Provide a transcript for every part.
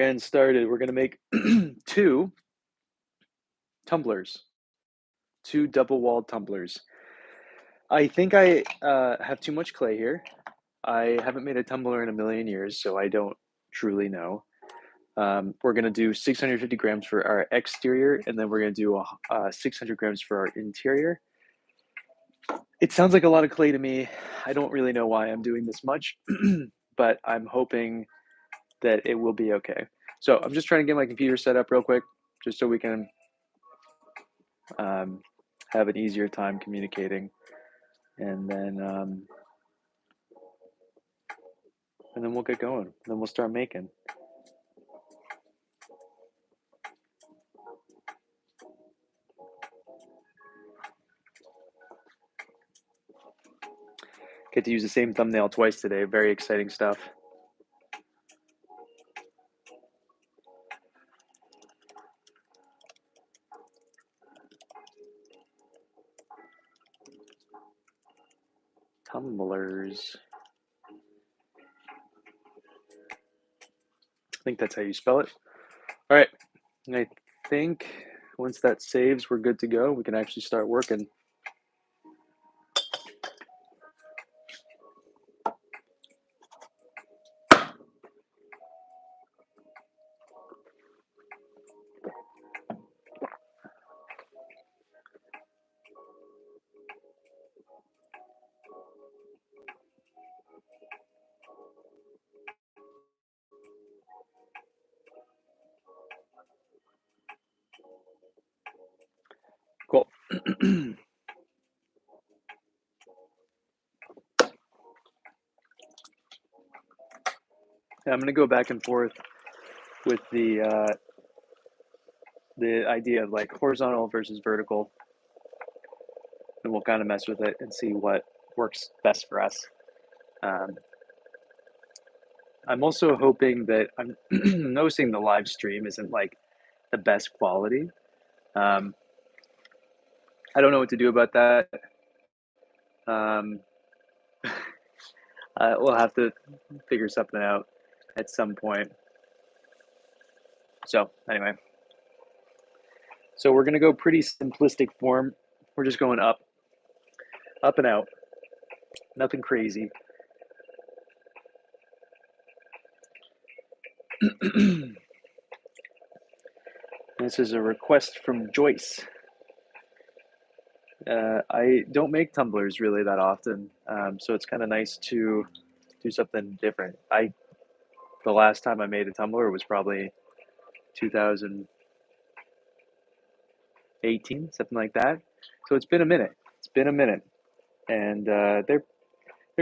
and started. We're gonna make two tumblers, two double-walled tumblers. I think I have too much clay here. I haven't made a tumbler in a million years, so I don't truly know. We're gonna do 650 grams for our exterior, and then we're gonna do 600 grams for our interior. It sounds like a lot of clay to me. I don't really know why I'm doing this much, but I'm hoping that it will be okay. So I'm just trying to get my computer set up real quick, just so we can have an easier time communicating, and then we'll get going. Then we'll start making. Get to use the same thumbnail twice today. Very exciting stuff. Tumblers. I think that's how you spell it. All right. And I think once that saves, we're good to go. We can actually start working. Cool. I'm going to go back and forth with the idea of like horizontal versus vertical, and we'll kind of mess with it and see what works best for us. I'm also hoping that I'm noticing the live stream isn't like the best quality. I don't know what to do about that. Um, we'll have to figure something out at some point. So anyway, so we're gonna go pretty simplistic form. We're just going up and out, nothing crazy. This is a request from Joyce. I don't make tumblers really that often, so it's kind of nice to do something different. The last time I made a tumbler was probably 2018, something like that. So it's been a minute. It's been a minute, and they're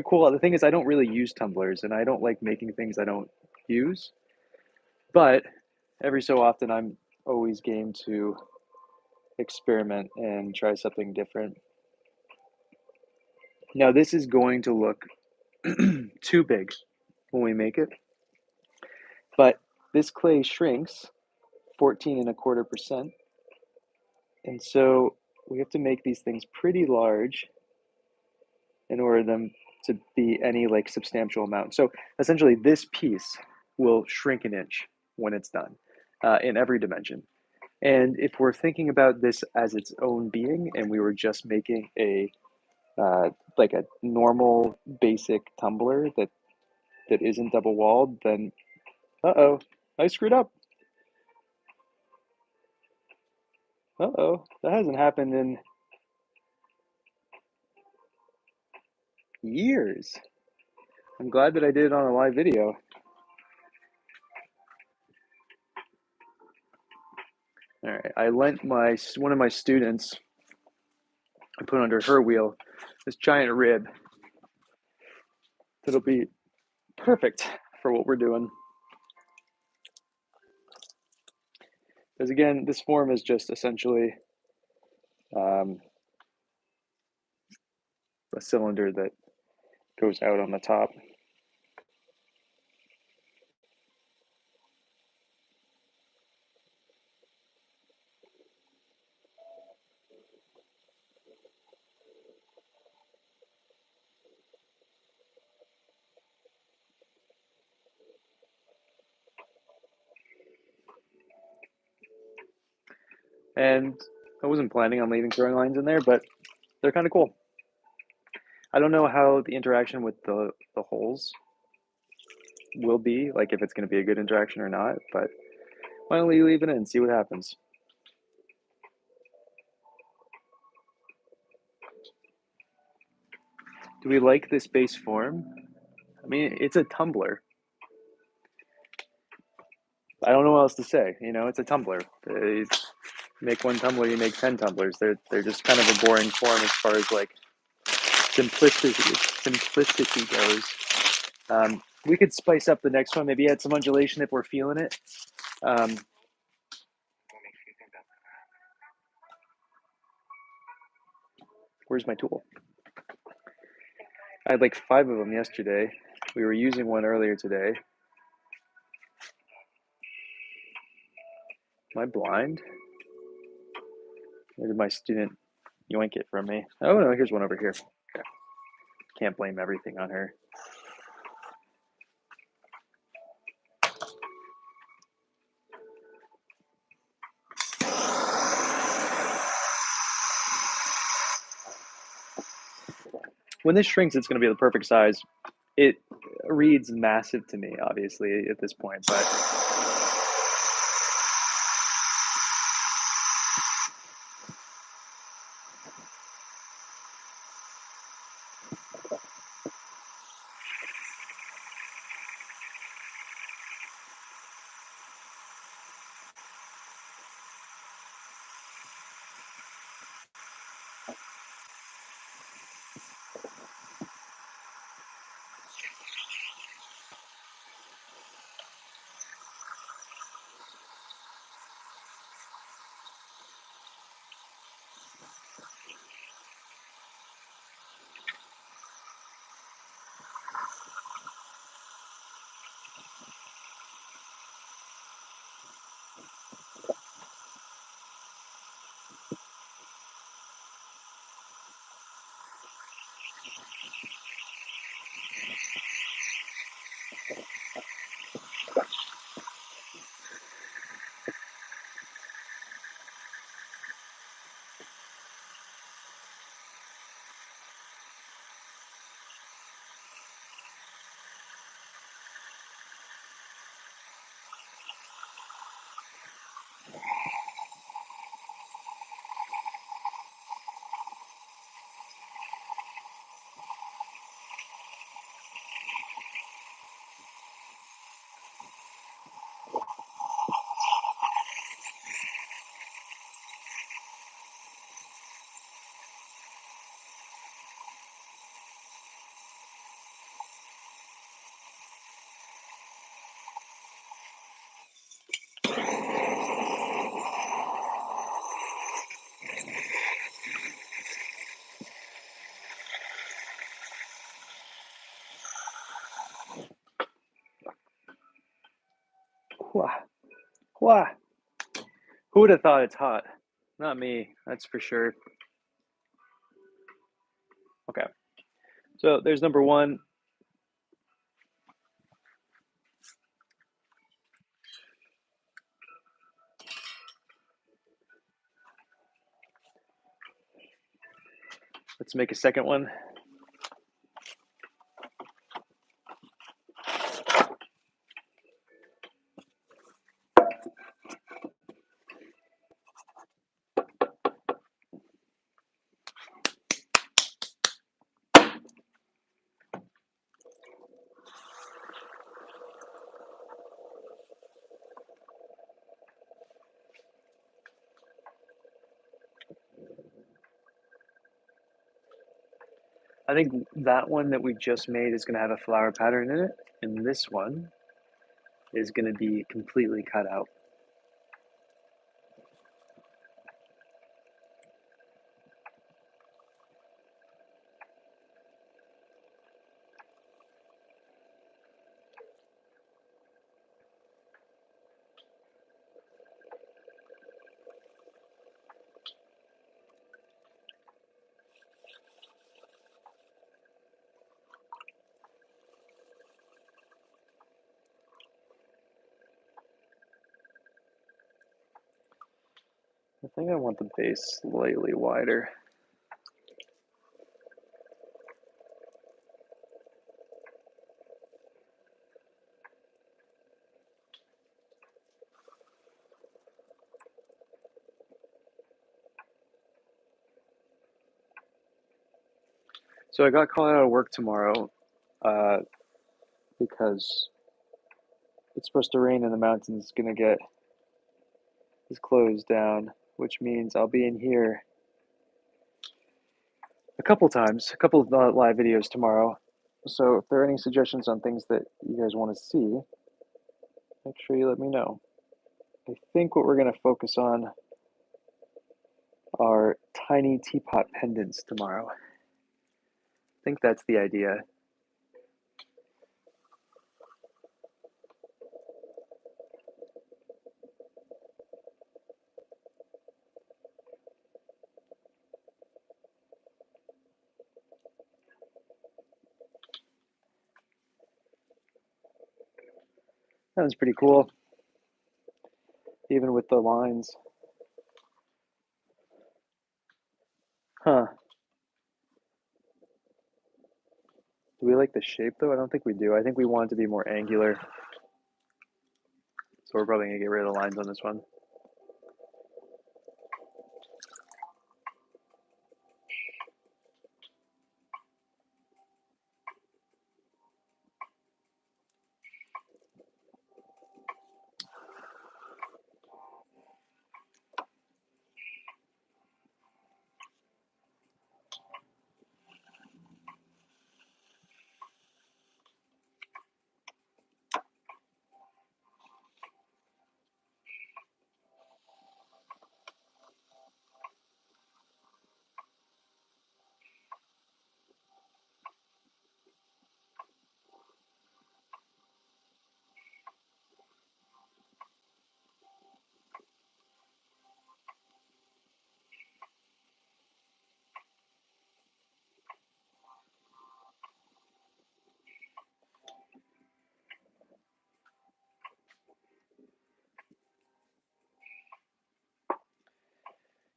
cool. The thing is, I don't really use tumblers, and I don't like making things I don't use. But every so often, I'm always game to experiment and try something different. Now, this is going to look too big when we make it, but this clay shrinks 14.25%, and so we have to make these things pretty large in order them to be any like substantial amount. So essentially, this piece will shrink an inch when it's done in every dimension. And if we're thinking about this as its own being, and we were just making a like a normal basic tumbler that isn't double walled, then uh-oh, I screwed up. Uh-oh, that hasn't happened in years. I'm glad that I did it on a live video. All right, I lent one of my students, I put under her wheel this giant rib that'll be perfect for what we're doing. Because again, this form is just essentially a cylinder that goes out on the top. And I wasn't planning on leaving throwing lines in there, but they're kind of cool. I don't know how the interaction with the holes will be, like if it's going to be a good interaction or not, but why don't we leave it in and see what happens? Do we like this base form? I mean, it's a tumbler. I don't know what else to say. You know, it's a tumbler. You make one tumbler, you make 10 tumblers. They're just kind of a boring form as far as like simplicity goes. We could spice up the next one. Maybe add some undulation if we're feeling it. Um, where's my tool? I had like 5 of them yesterday. We were using one earlier today. Am I blind? Or did my student yoink it from me? Oh no, here's one over here. Okay. Can't blame everything on her. When this shrinks, it's going to be the perfect size. It reads massive to me, obviously, at this point, but wah. Who would have thought it's hot? Not me, that's for sure. Okay, so there's number 1. Let's make a second one. I think that one that we just made is going to have a flower pattern in it, and this one is going to be completely cut out. think I want the base slightly wider. So I got called out of work tomorrow because it's supposed to rain and the mountain's gonna get is closed down, which means I'll be in here a couple times, a couple of live videos tomorrow. So if there are any suggestions on things that you guys want to see, make sure you let me know. I think what we're going to focus on are tiny teapot pendants tomorrow. I think that's the idea. That was pretty cool, even with the lines. Huh. Do we like the shape though? I don't think we do. I think we want it to be more angular. So we're probably going to get rid of the lines on this one.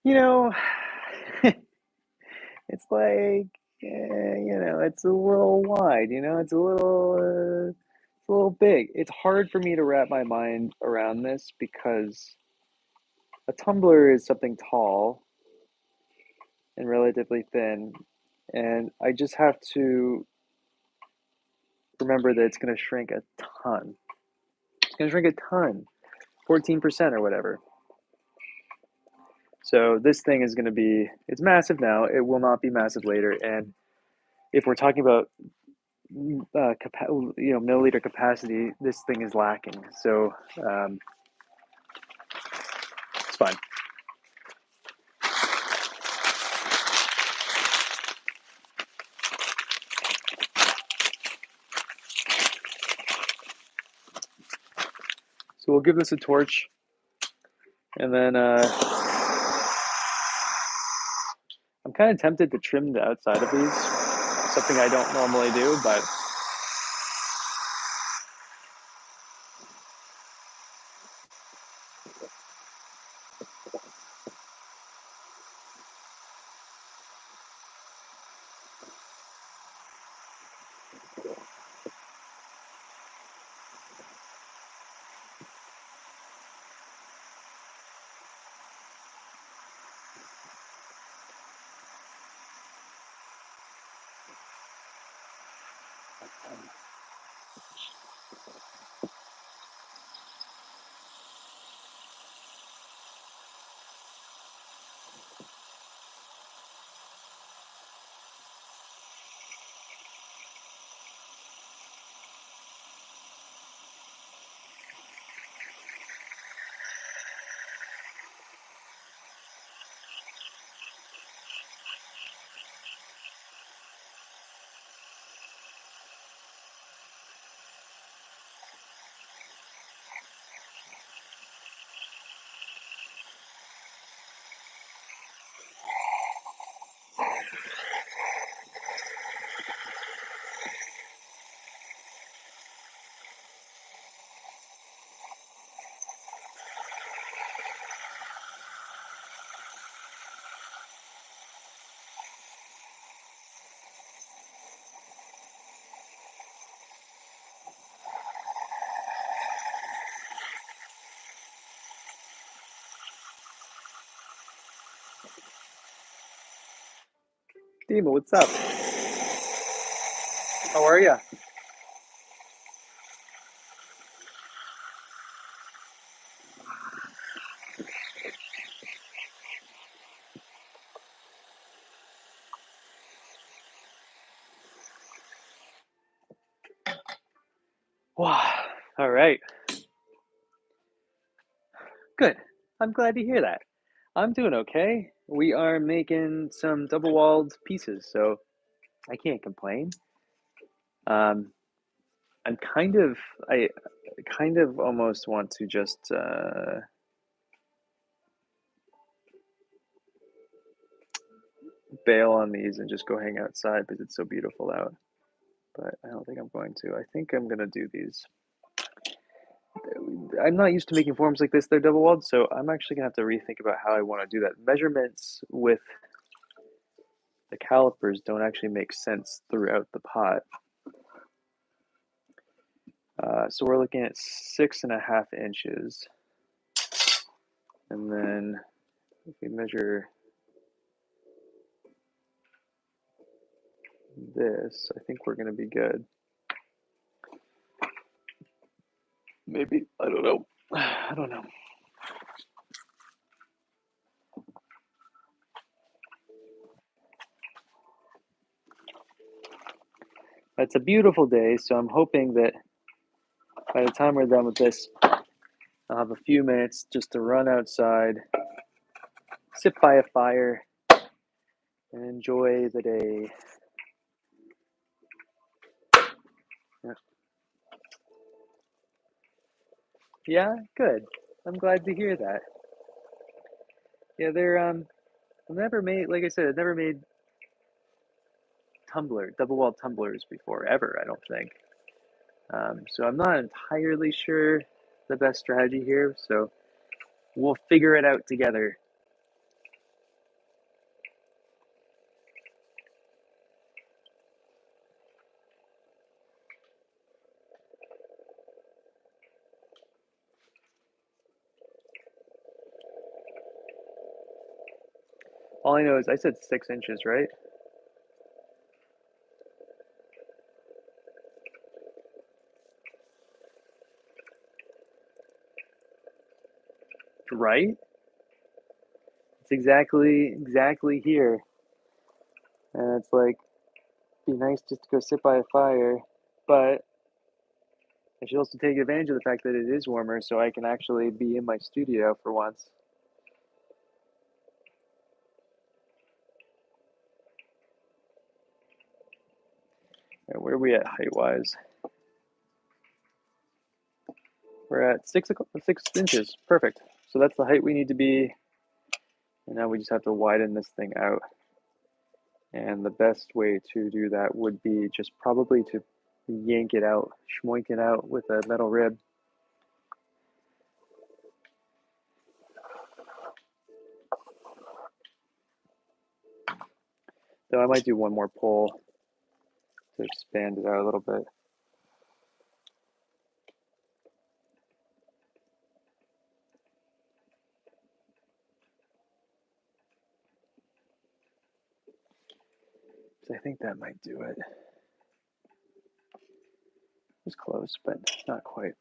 You know, it's like, it's a little wide, it's a little big. It's hard for me to wrap my mind around this because a tumbler is something tall and relatively thin, and I just have to remember that it's going to shrink a ton. It's going to shrink a ton, 14% or whatever. So this thing is going to be, it's massive now. It will not be massive later. And if we're talking about milliliter capacity, this thing is lacking. So it's fine. So we'll give this a torch, and then I'm kind of tempted to trim the outside of these. Something I don't normally do, but Dima, what's up? How are you? Wow. All right. Good. I'm glad to hear that. I'm doing okay. We are making some double-walled pieces, so I can't complain. Um, I'm I kind of almost want to just bail on these and just go hang outside because it's so beautiful out. But I don't think I'm going to. I think I'm gonna do these. I'm not used to making forms like this. They're double walled, so I'm actually gonna have to rethink about how I want to do that. Measurements with the calipers don't actually make sense throughout the pot. So we're looking at 6.5 inches. And then if we measure this, I think we're going to be good. Maybe, I don't know. I don't know. It's a beautiful day, so I'm hoping that by the time we're done with this, I'll have a few minutes just to run outside, sit by a fire, and enjoy the day. Yeah, yeah, good. I'm glad to hear that. Yeah, they're I've never made, like I said, I've never made double wall tumblers before, ever, I don't think. So I'm not entirely sure the best strategy here, so we'll figure it out together. All I know is I said 6 inches, right? Right? It's exactly here. And it's like, be nice just to go sit by a fire, but I should also take advantage of the fact that it is warmer so I can actually be in my studio for once. Right, where are we at height wise? We're at 6 inches. Perfect. So that's the height we need to be. And now we just have to widen this thing out. And the best way to do that would be just probably to yank it out, schmoink it out with a metal rib. Though I might do one more pull to expand it out a little bit. So I think that might do it. It was close, but not quite.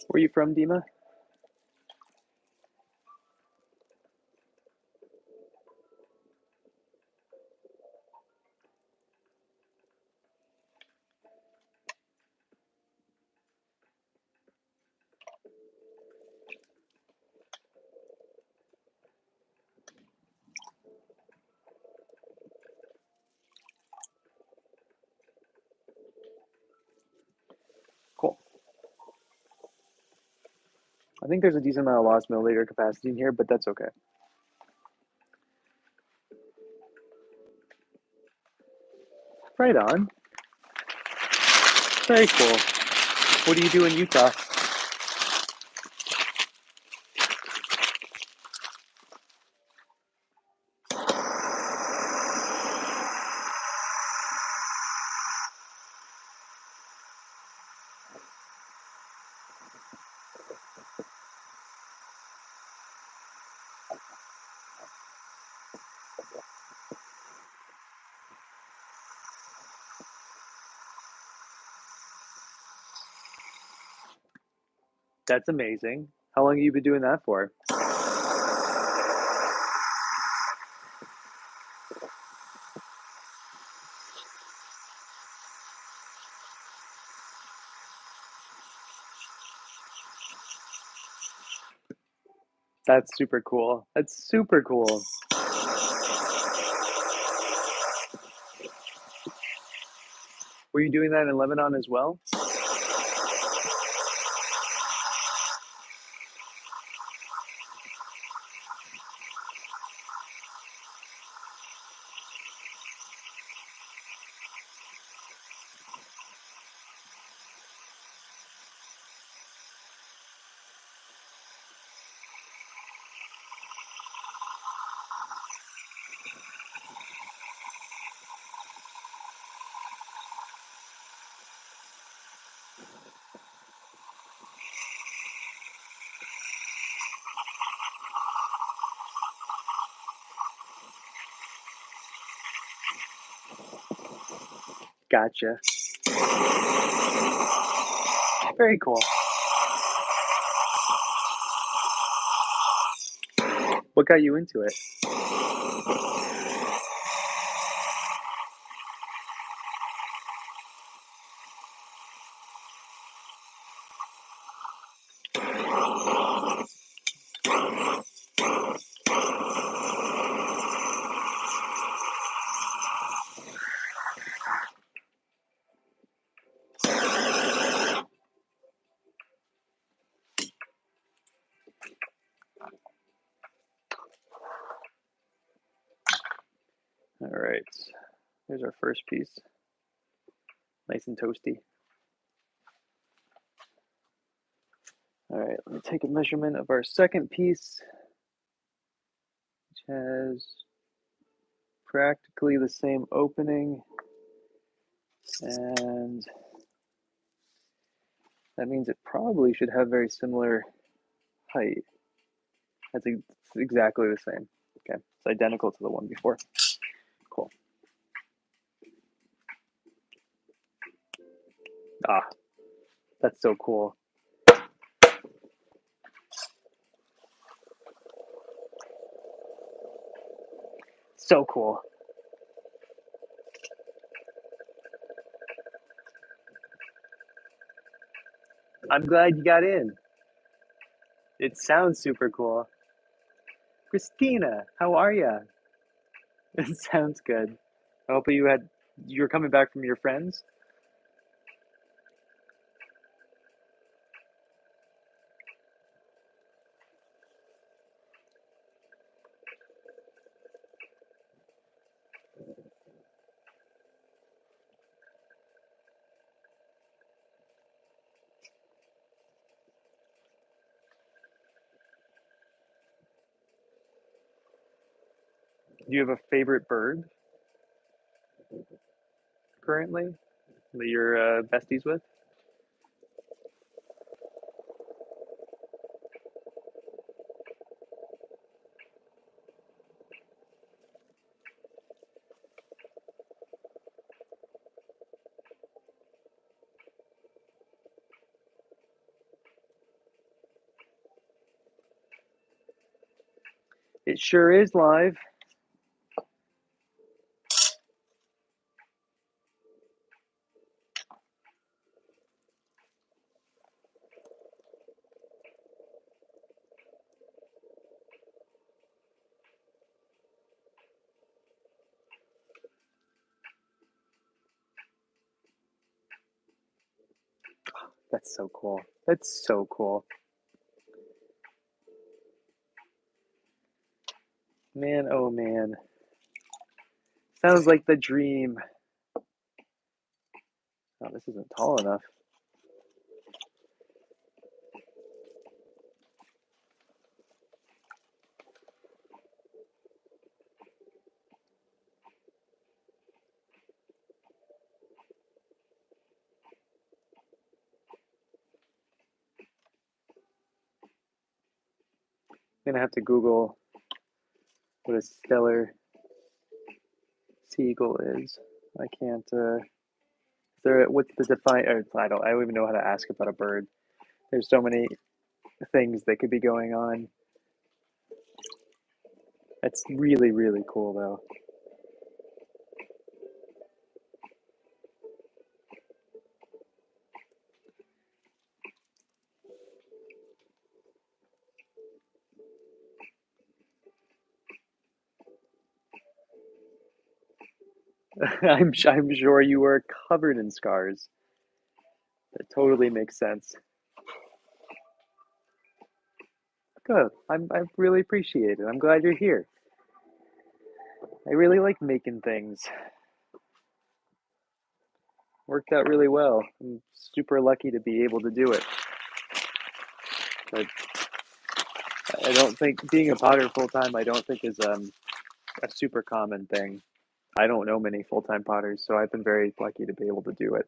Where are you from, Dima? Cool. I think there's a decent amount of lost milliliter capacity in here, but that's okay. Right on. Very cool. What do you do in Utah? That's amazing. How long have you been doing that for? That's super cool. That's super cool. Were you doing that in Lebanon as well? Gotcha. Very cool. What got you into it? All right. Here's our first piece. Nice and toasty. All right, let me take a measurement of our second piece, which has practically the same opening, and that means it probably should have very similar height. That's exactly the same. Okay, it's identical to the one before. Cool. Ah, that's so cool. So cool. I'm glad you got in. It sounds super cool. Christina, how are ya? It sounds good. I hope you're coming back from your friends. Do you have a favorite bird currently that you're besties with? It sure is live. That's so cool. That's so cool. Man, oh man. Sounds like the dream. Oh, this isn't tall enough. I'm gonna have to Google what a stellar seagull is. I can't. What's the define? I don't even know how to ask about a bird. There's so many things that could be going on. It's really, really cool, though. I'm sure you were covered in scars. That totally makes sense. Good. I really appreciate it. I'm glad you're here. I really like making things. Worked out really well. I'm super lucky to be able to do it. But I don't think being a potter full time, I don't think is a super common thing. I don't know many full time potters, so I've been very lucky to be able to do it.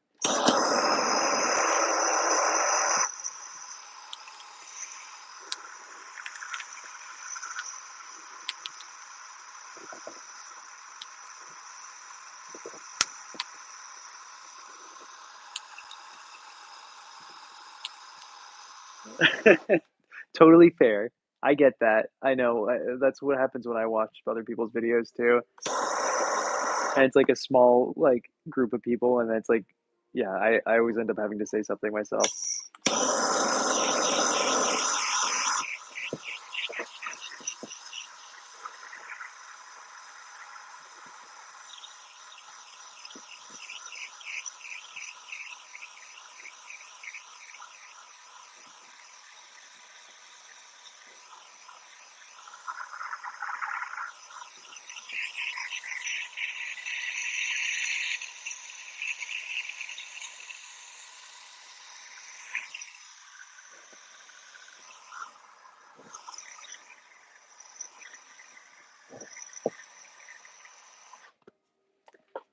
Totally fair. I get that. I know that's what happens when I watch other people's videos too. And it's like a small group of people, and it's like, yeah, I always end up having to say something myself.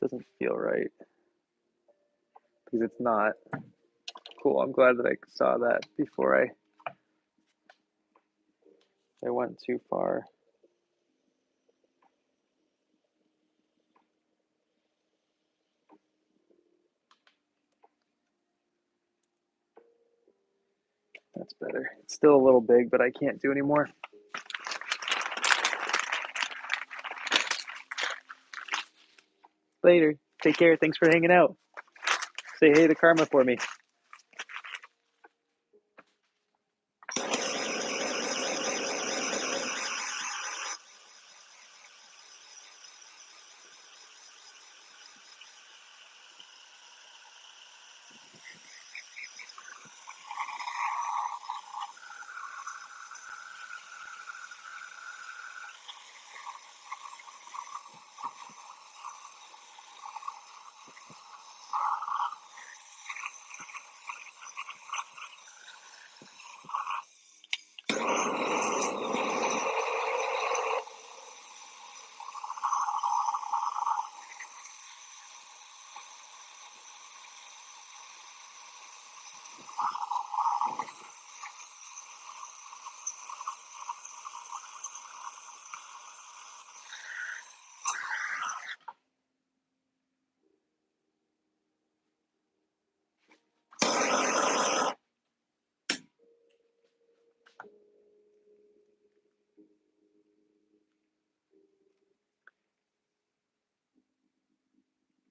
Doesn't feel right because it's not. Cool. I'm glad that I saw that before I went too far. That's better. It's still a little big, but I can't do anymore. Later. Take care. Thanks for hanging out. Say hey to Karma for me.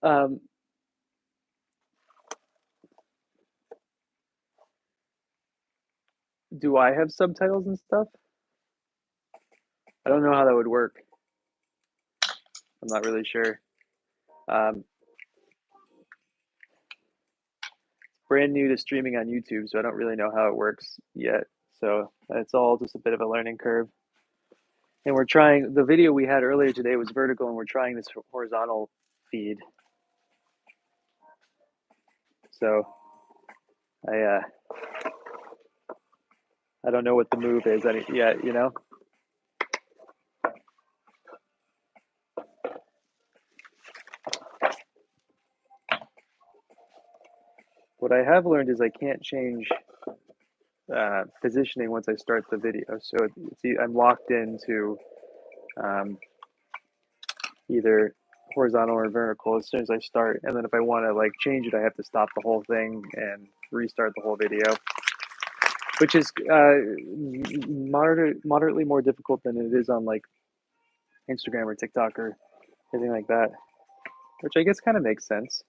Um, do I have subtitles and stuff? I don't know how that would work. I'm not really sure. Um, Brand new to streaming on YouTube, so I don't really know how it works yet. So it's all just a bit of a learning curve. And we're trying, the video we had earlier today was vertical, and we're trying this horizontal feed. So I I don't know what the move is yet, you know? What I have learned is I can't change positioning once I start the video. So I'm locked into um, either horizontal or vertical as soon as I start. And then if I want to like change it, I have to stop the whole thing and restart the whole video, which is moderately more difficult than it is on like Instagram or TikTok or anything like that, which I guess kind of makes sense.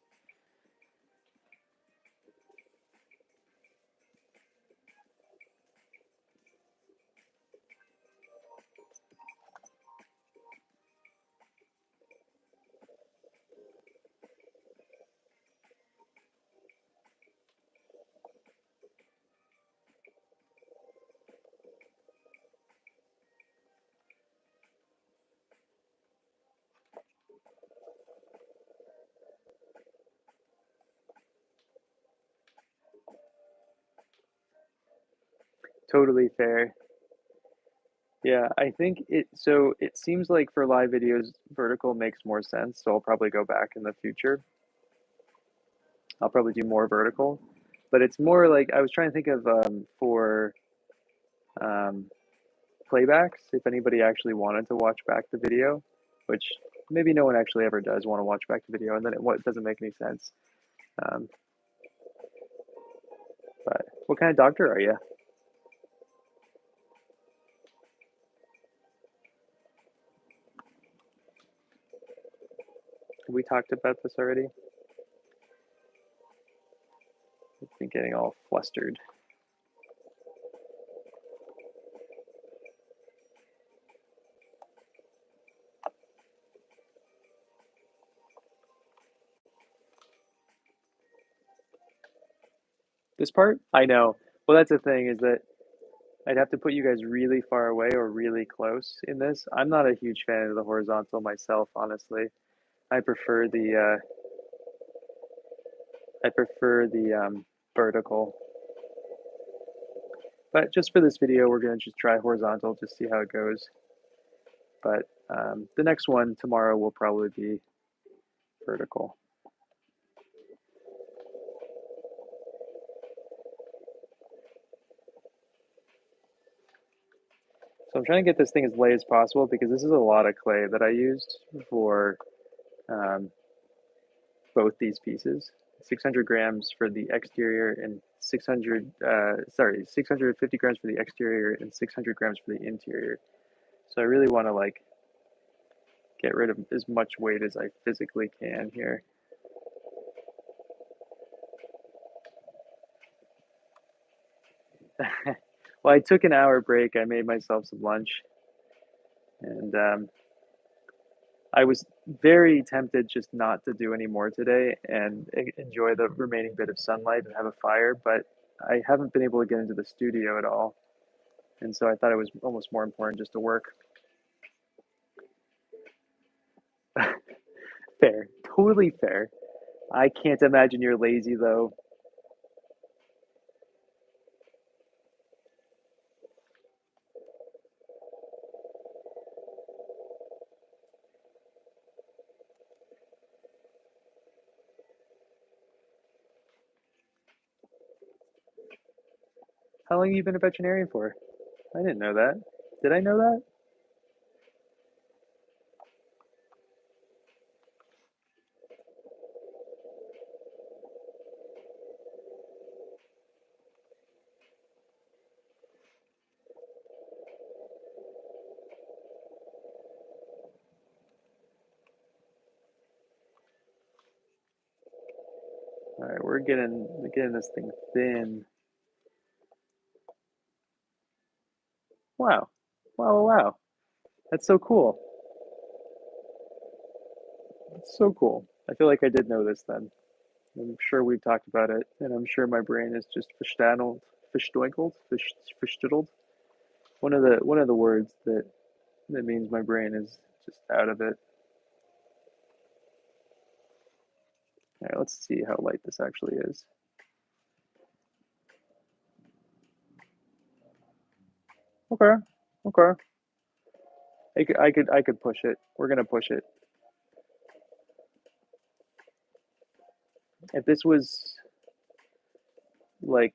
Totally fair. Yeah, I think it seems like for live videos, vertical makes more sense. So I'll probably go back in the future. I'll probably do more vertical, but it's more like I was trying to think of for um, playbacks, if anybody actually wanted to watch back the video, which maybe no one actually ever does want to watch back the video, and then it doesn't make any sense. Um, but what kind of doctor are you? Have we talked about this already? I've been getting all flustered. This part? I know. Well, that's the thing is that I'd have to put you guys really far away or really close in this. I'm not a huge fan of the horizontal myself, honestly. I prefer the vertical. But just for this video, we're going to just try horizontal, just see how it goes. But the next one tomorrow will probably be vertical. So I'm trying to get this thing as light as possible because this is a lot of clay that I used for um, both these pieces. 600 grams for the exterior and 650 grams for the exterior and 600 grams for the interior. So I really want to like get rid of as much weight as I physically can here. Well, I took an hour break. I made myself some lunch, and I was very tempted just not to do any more today and enjoy the remaining bit of sunlight and have a fire, but I haven't been able to get into the studio at all. And so I thought it was almost more important just to work. Fair, totally fair. I can't imagine you're lazy though. How long have you been a veterinarian for? I didn't know that. Did I know that? All right, we're getting this thing thin. Wow, wow, wow. That's so cool. That's so cool. I feel like I did know this then. I'm sure we've talked about it, and I'm sure my brain is just fish one of the words that means my brain is just out of it. All right, let's see how light this actually is. Okay. Okay. I could push it. We're gonna push it. If this was like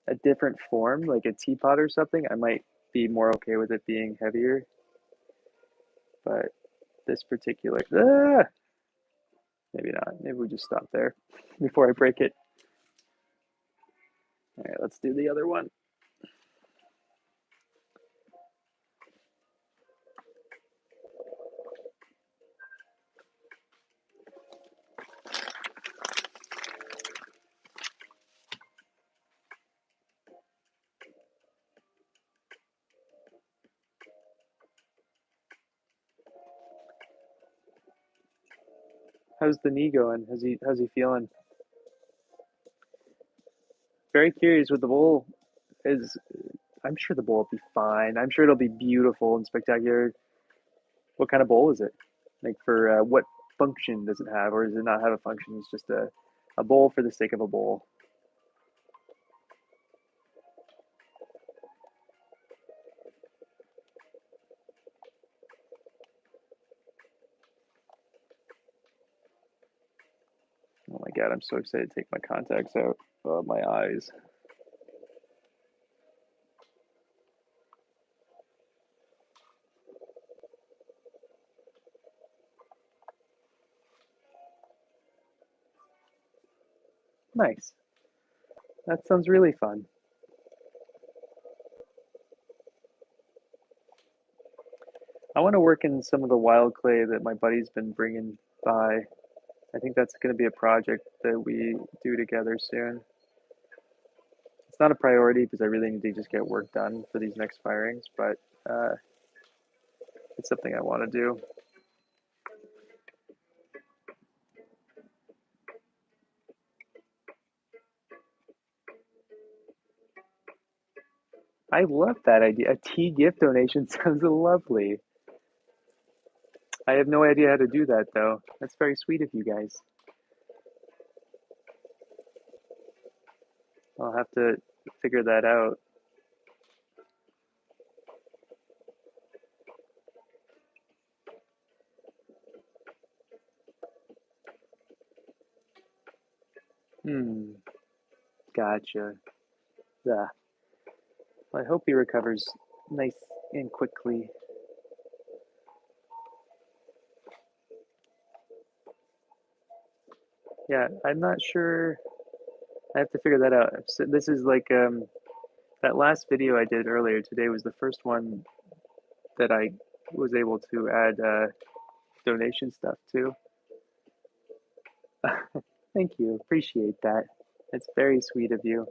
a different form, like a teapot or something, I might be more okay with it being heavier. But this particular, maybe not. Maybe we just stop there before I break it. All right, let's do the other one. How's the knee going? How's he feeling? Very curious with the bowl is. I'm sure the bowl will be fine. I'm sure it'll be beautiful and spectacular. What kind of bowl is it? Like for what function does it have, or does it not have a function? It's just a bowl for the sake of a bowl. Oh my god, I'm so excited to take my contacts out of my eyes. Nice. That sounds really fun. I want to work in some of the wild clay that my buddy's been bringing by. I think that's going to be a project that we do together soon. It's not a priority because I really need to just get work done for these next firings, but it's something I want to do. I love that idea. A tea gift donation sounds lovely. I have no idea how to do that though. That's very sweet of you guys. I'll have to figure that out. Hmm. Gotcha. Yeah. Well, I hope he recovers nice and quickly. Yeah, I'm not sure. I have to figure that out. So this is like that last video I did earlier today was the first one that I was able to add donation stuff to. Thank you. Appreciate that. It's very sweet of you.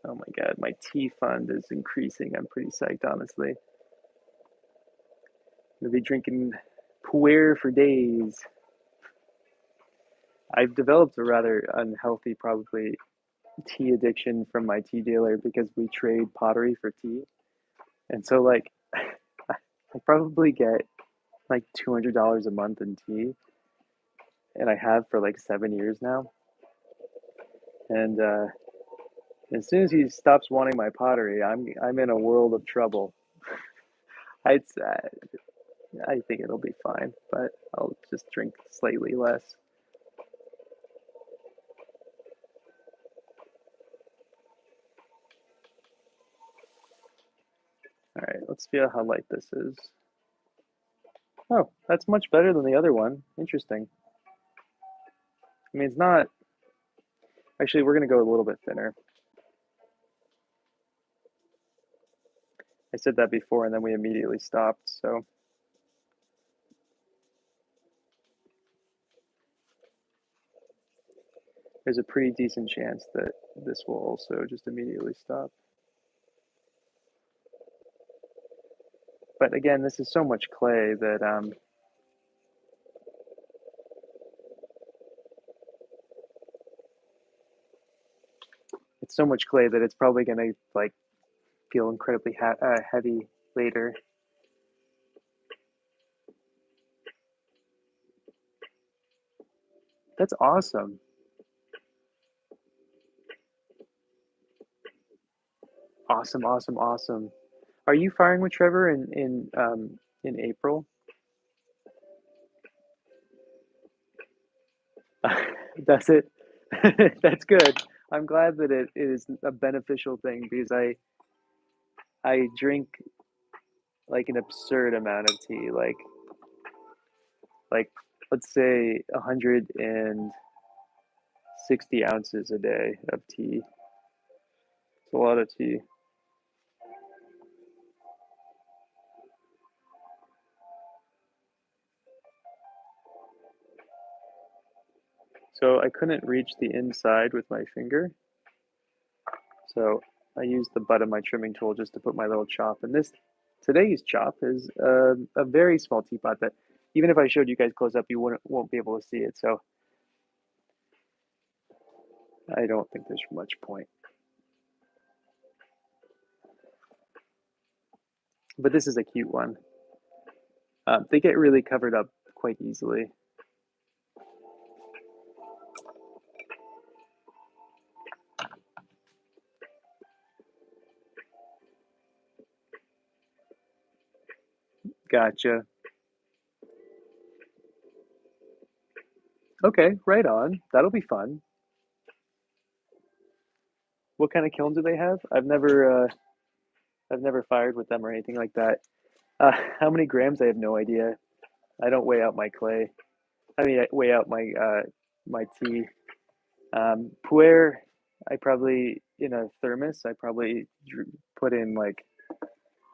Oh my god, my tea fund is increasing. I'm pretty psyched, honestly. I'm gonna be drinking puer for days. I've developed a rather unhealthy, probably, tea addiction from my tea dealer because we trade pottery for tea. And so, like, I probably get like $200 a month in tea, and I have for like 7 years now. And as soon as he stops wanting my pottery, I'm in a world of trouble. I'd I think it'll be fine, but I'll just drink slightly less. All right, let's feel how light this is. Oh, that's much better than the other one. Interesting. I mean, it's not. Actually, we're going to go a little bit thinner. I said that before, and then we immediately stopped, so. There's a pretty decent chance that this will also just immediately stop. But again, this is so much clay that it's so much clay that it's probably going to like feel incredibly heavy later. That's awesome. Awesome, awesome, awesome. Are you firing with Trevor in April? That's it. That's good. I'm glad that it is a beneficial thing because I drink like an absurd amount of tea, like let's say 160 ounces a day of tea. It's a lot of tea. So I couldn't reach the inside with my finger, so I used the butt of my trimming tool just to put my little chop. And this today's chop is a very small teapot that even if I showed you guys close up, you won't be able to see it. So I don't think there's much point. But this is a cute one. They get really covered up quite easily. Gotcha. Okay, right on. That'll be fun. What kind of kiln do they have? I've never fired with them or anything like that. How many grams? I have no idea. I don't weigh out my clay. I mean, I weigh out my tea. Puer, I probably in a thermos. I probably put in like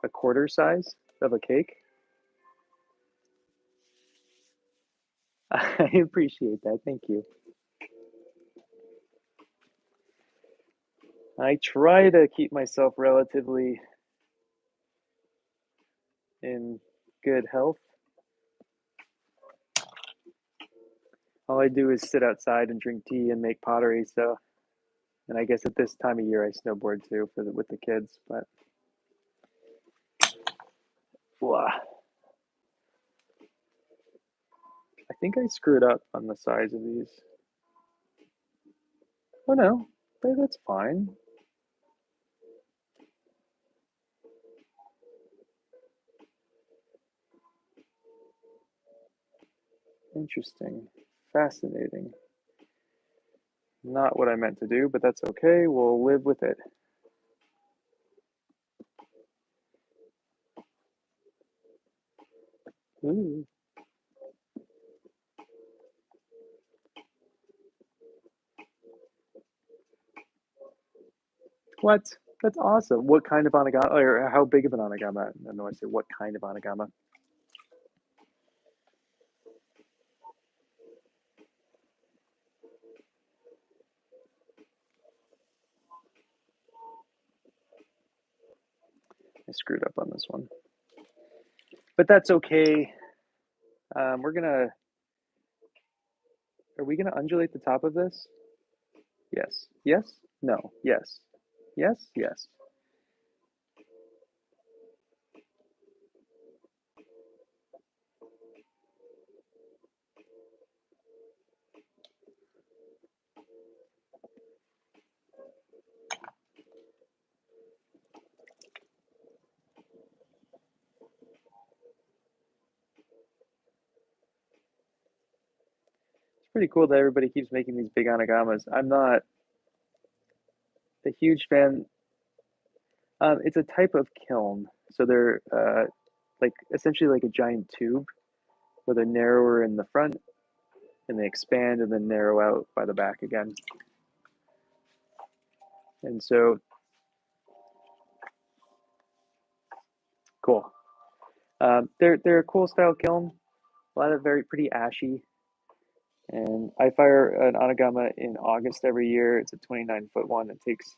a quarter size of a cake. I appreciate that. Thank you. I try to keep myself relatively in good health. All I do is sit outside and drink tea and make pottery. So, and I guess at this time of year I snowboard too with the kids. But blah. I think I screwed up on the size of these. Oh no, that's fine. Interesting, fascinating. Not what I meant to do, but that's okay. We'll live with it. Ooh. What? That's awesome. What kind of anagama, or how big of an anagama? I don't know. I say what kind of anagama. I screwed up on this one, but that's okay. We're gonna. Are we gonna undulate the top of this? Yes. Yes. No. Yes. Yes. Yes. It's pretty cool that everybody keeps making these big anagamas. I'm not a huge fan. It's a type of kiln, so they're like essentially like a giant tube where they're narrower in the front and they expand and then narrow out by the back again. And so cool. They're a cool style kiln. A lot of very pretty ashy. And I fire an anagama in August every year. It's a 29-foot one. It takes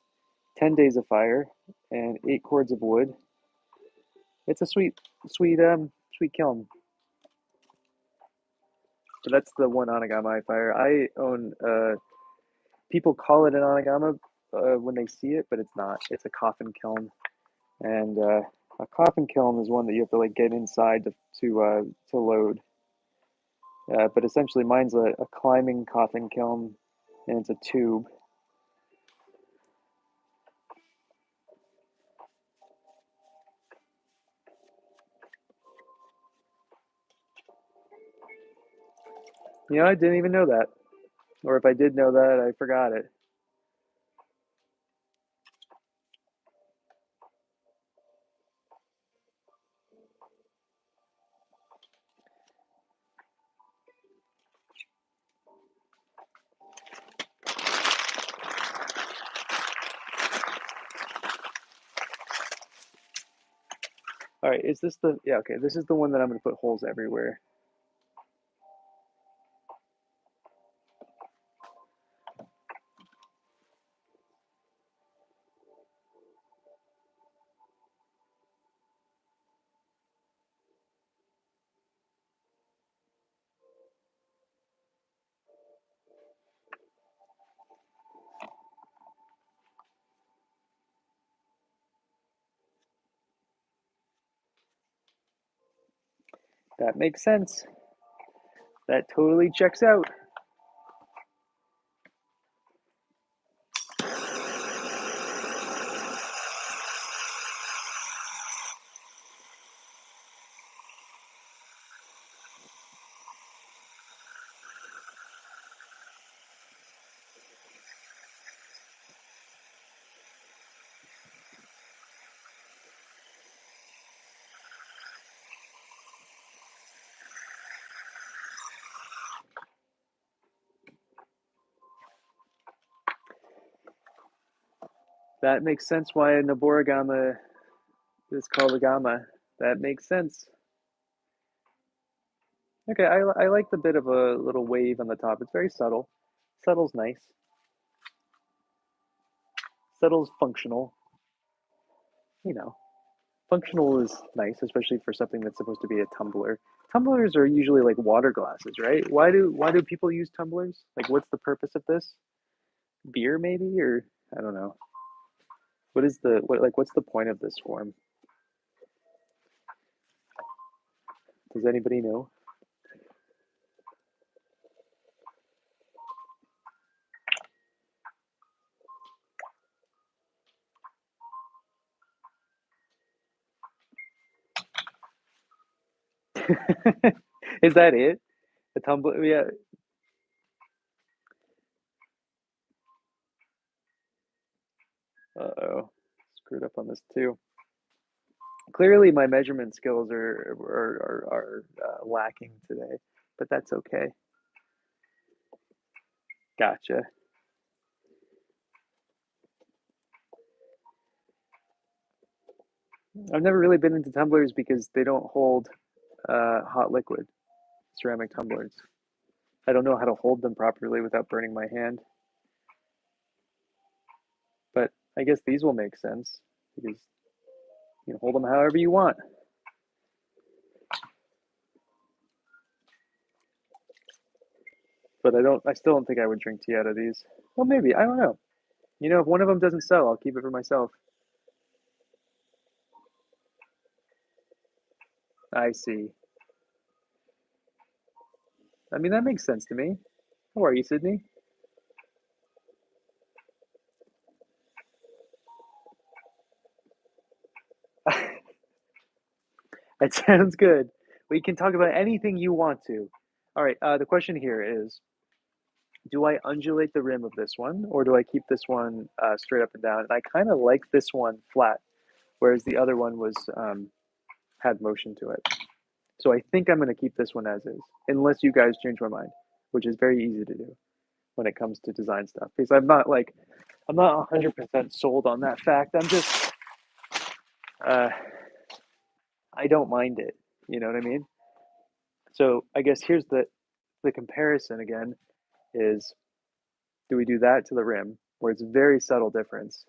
10 days of fire and 8 cords of wood. It's a sweet kiln. So that's the one anagama I fire. I own people call it an anagama when they see it, but it's not. It's a coffin kiln. And a coffin kiln is one that you have to like get inside to load. But essentially, mine's a climbing coffin kiln, and it's a tube. You know, I didn't even know that. Or if I did know that, I forgot it. All right, is this the, yeah, okay, this is the one that I'm going to put holes everywhere. That makes sense. That totally checks out. That makes sense why a Noborigama is called a gamma. That makes sense. Okay, I like the bit of a little wave on the top. It's very subtle. Subtle's nice. Subtle's functional. You know, functional is nice, especially for something that's supposed to be a tumbler. Tumblers are usually like water glasses, right? Why do people use tumblers? Like, what's the purpose of this? Beer, maybe, or I don't know. What is the what like? What's the point of this form? Does anybody know? Is that it? A tumbler? Yeah. Uh-oh. Screwed up on this too. Clearly, my measurement skills are lacking today, but that's okay. Gotcha. I've never really been into tumblers because they don't hold hot liquid, ceramic tumblers. I don't know how to hold them properly without burning my hand, but I guess these will make sense because you can hold them however you want. But I still don't think I would drink tea out of these. Well, maybe, I don't know. You know, if one of them doesn't sell, I'll keep it for myself. I see. I mean, that makes sense to me. How are you, Sydney? That sounds good. We can talk about anything you want to. All right, the question here is, do I undulate the rim of this one, or do I keep this one straight up and down? And I kind of like this one flat, whereas the other one was had motion to it. So I think I'm going to keep this one as is, unless you guys change my mind, which is very easy to do when it comes to design stuff. Because I'm not 100% sold on that fact. I'm just, uh, I don't mind it. You know what I mean? So I guess here's the comparison again is, do we do that to the rim where it's a very subtle difference,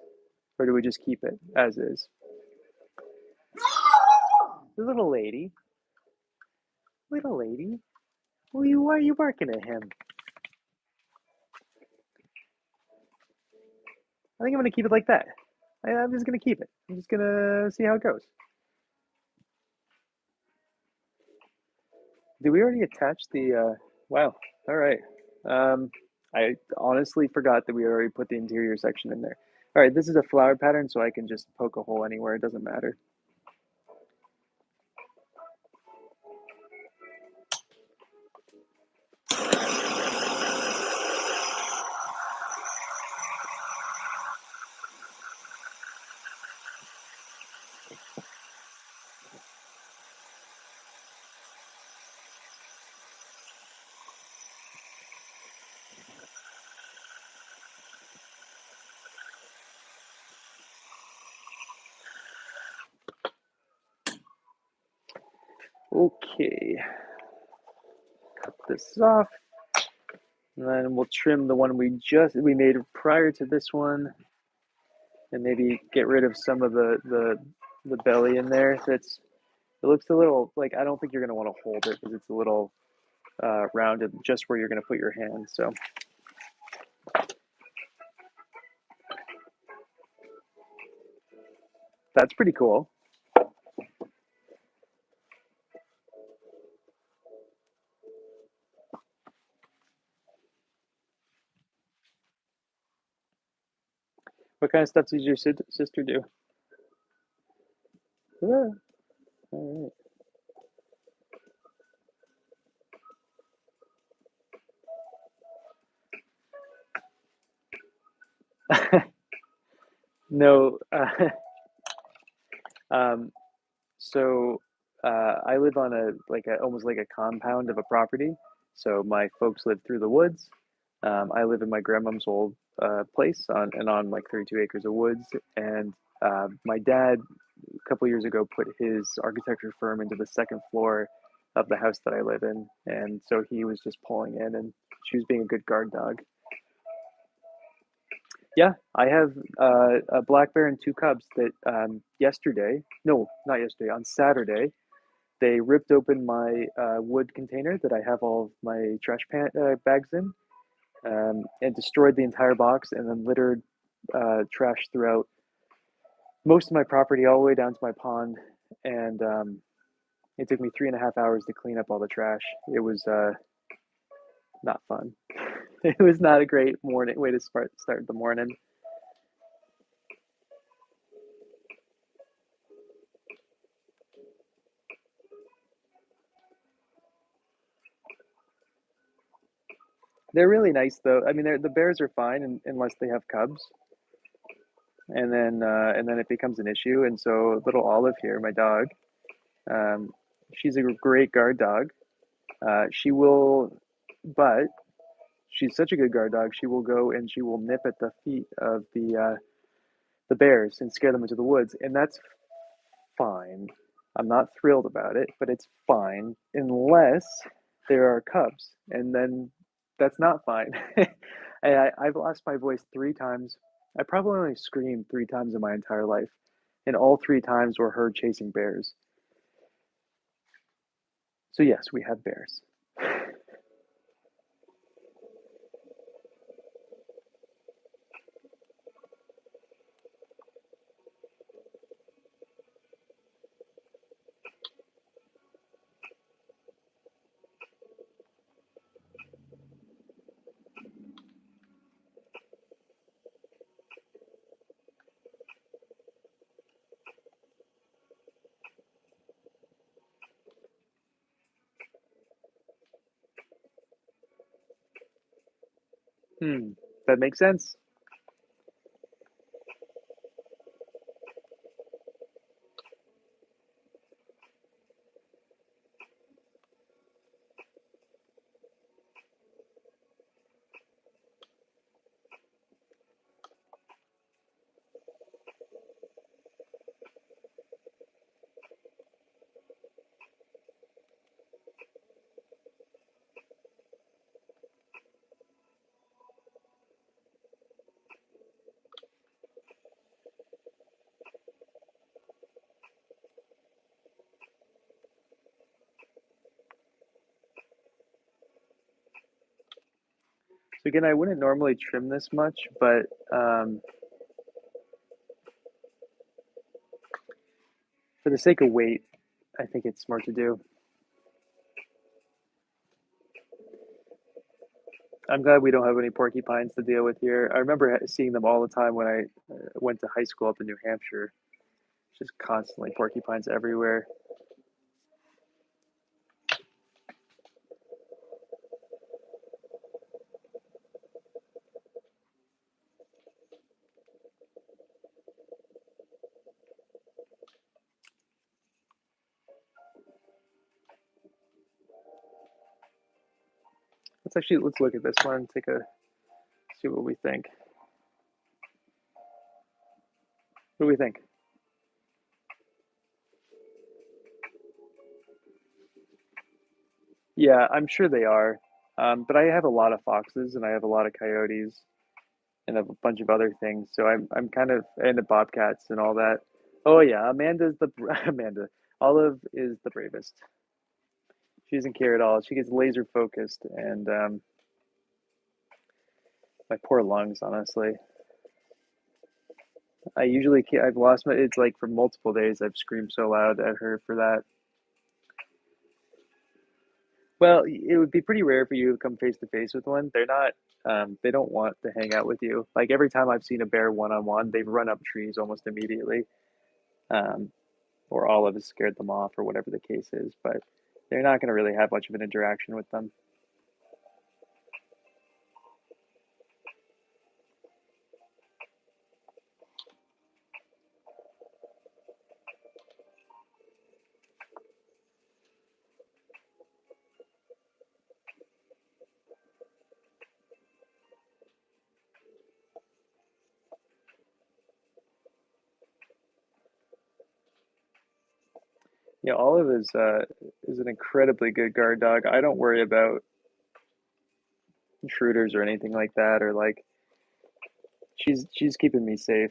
or do we just keep it as is? The little lady, why are you barking at him? I think I'm gonna keep it like that. I'm just gonna keep it. I'm just gonna see how it goes. Did we already attach the? Wow. All right. I honestly forgot that we already put the interior section in there. All right, this is a flower pattern, so I can just poke a hole anywhere. It doesn't matter. Okay, cut this off, and then we'll trim the one we made prior to this one, and maybe get rid of some of the belly in there. It looks a little like I don't think you're gonna want to hold it because it's a little rounded just where you're gonna put your hand. So that's pretty cool. What kind of stuff does your sister do? Yeah, all right. No, um, so I live on a almost like a compound of a property. So my folks live through the woods. I live in my grandmom's old place on like 32 acres of woods. And my dad, a couple years ago, put his architecture firm into the second floor of the house that I live in. And so he was just pulling in, and she was being a good guard dog. Yeah, I have a black bear and two cubs that yesterday, no, not yesterday, on Saturday, they ripped open my wood container that I have all of my bags in, and destroyed the entire box, and then littered trash throughout most of my property, all the way down to my pond. And it took me 3.5 hours to clean up all the trash. It was not fun. It was not a great morning way to start the morning. They're really nice though. I mean, the bears are fine unless they have cubs, and then it becomes an issue. And so little Olive here, my dog, um, she's a great guard dog. She will, but she's such a good guard dog. She will go and she will nip at the feet of the bears and scare them into the woods, and that's fine. I'm not thrilled about it, but it's fine unless there are cubs, and then that's not fine. I've lost my voice 3 times. I probably only screamed 3 times in my entire life, and all 3 times were her chasing bears. So yes, we have bears. Hmm, that makes sense. So again, I wouldn't normally trim this much, but For the sake of weight, I think it's smart to do. I'm glad we don't have any porcupines to deal with here. I remember seeing them all the time when I went to high school up in New Hampshire. Just constantly porcupines everywhere. Let's look at this one. See what we think. What do we think? Yeah, I'm sure they are. But I have a lot of foxes and I have a lot of coyotes and a bunch of other things. So I'm kind of into bobcats and all that. Oh yeah, Amanda's the Amanda. Olive is the bravest. She doesn't care at all. She gets laser focused, and my poor lungs, honestly. I've lost my. It's like for multiple days I've screamed so loud at her for that. Well, it would be pretty rare for you to come face to face with one. They're not. They don't want to hang out with you. Like every time I've seen a bear one on one, they've run up trees almost immediately. Um, or Olive has scared them off, or whatever the case is. But they're not going to really have much of an interaction with them. Yeah, Olive is an incredibly good guard dog. I don't worry about intruders or anything like that, or like she's keeping me safe.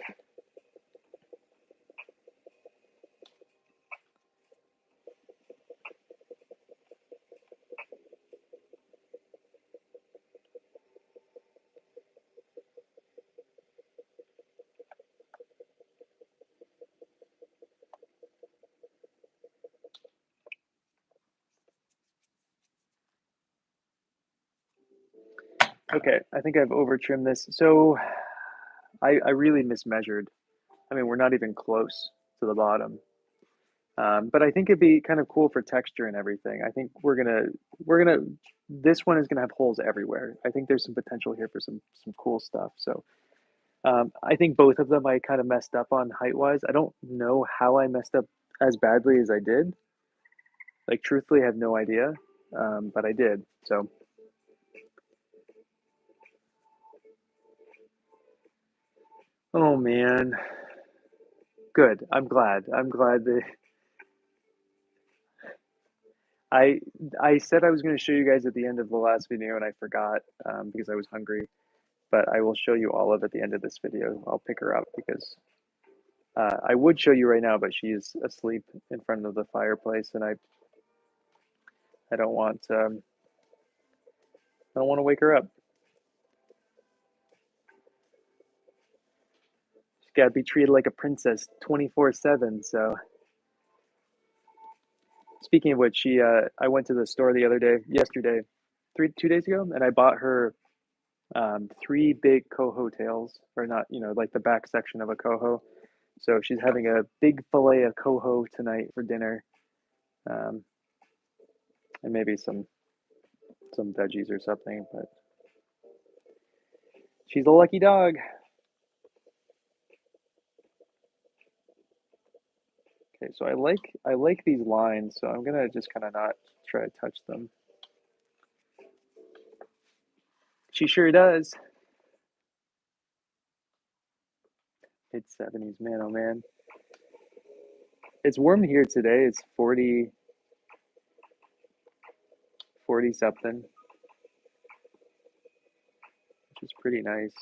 Okay, I think I've over trimmed this. So I really mismeasured. I mean, we're not even close to the bottom. But I think it'd be kind of cool for texture and everything. I think we're gonna this one is gonna have holes everywhere. I think there's some potential here for some cool stuff. So I think both of them I kind of messed up on height wise. I don't know how I messed up as badly as I did. Like truthfully, I have no idea, but I did. So oh man, good. I'm glad that I I said I was going to show you guys at the end of the last video and I forgot because I was hungry. But I will show you Olive at the end of this video. I'll pick her up because I would show you right now, but she's asleep in front of the fireplace, and I don't want I don't want to wake her up. She's got to be treated like a princess 24/7. So speaking of which, she I went to the store the other day, yesterday, 2 days ago, and I bought her three big coho tails, or not, like the back section of a coho. So she's having a big fillet of coho tonight for dinner, um, and maybe some veggies or something. But she's a lucky dog. Okay, so I like these lines, so I'm gonna just kind of not try to touch them. She sure does. Mid 70s, man, oh man. It's warm here today. It's 40 something, which is pretty nice.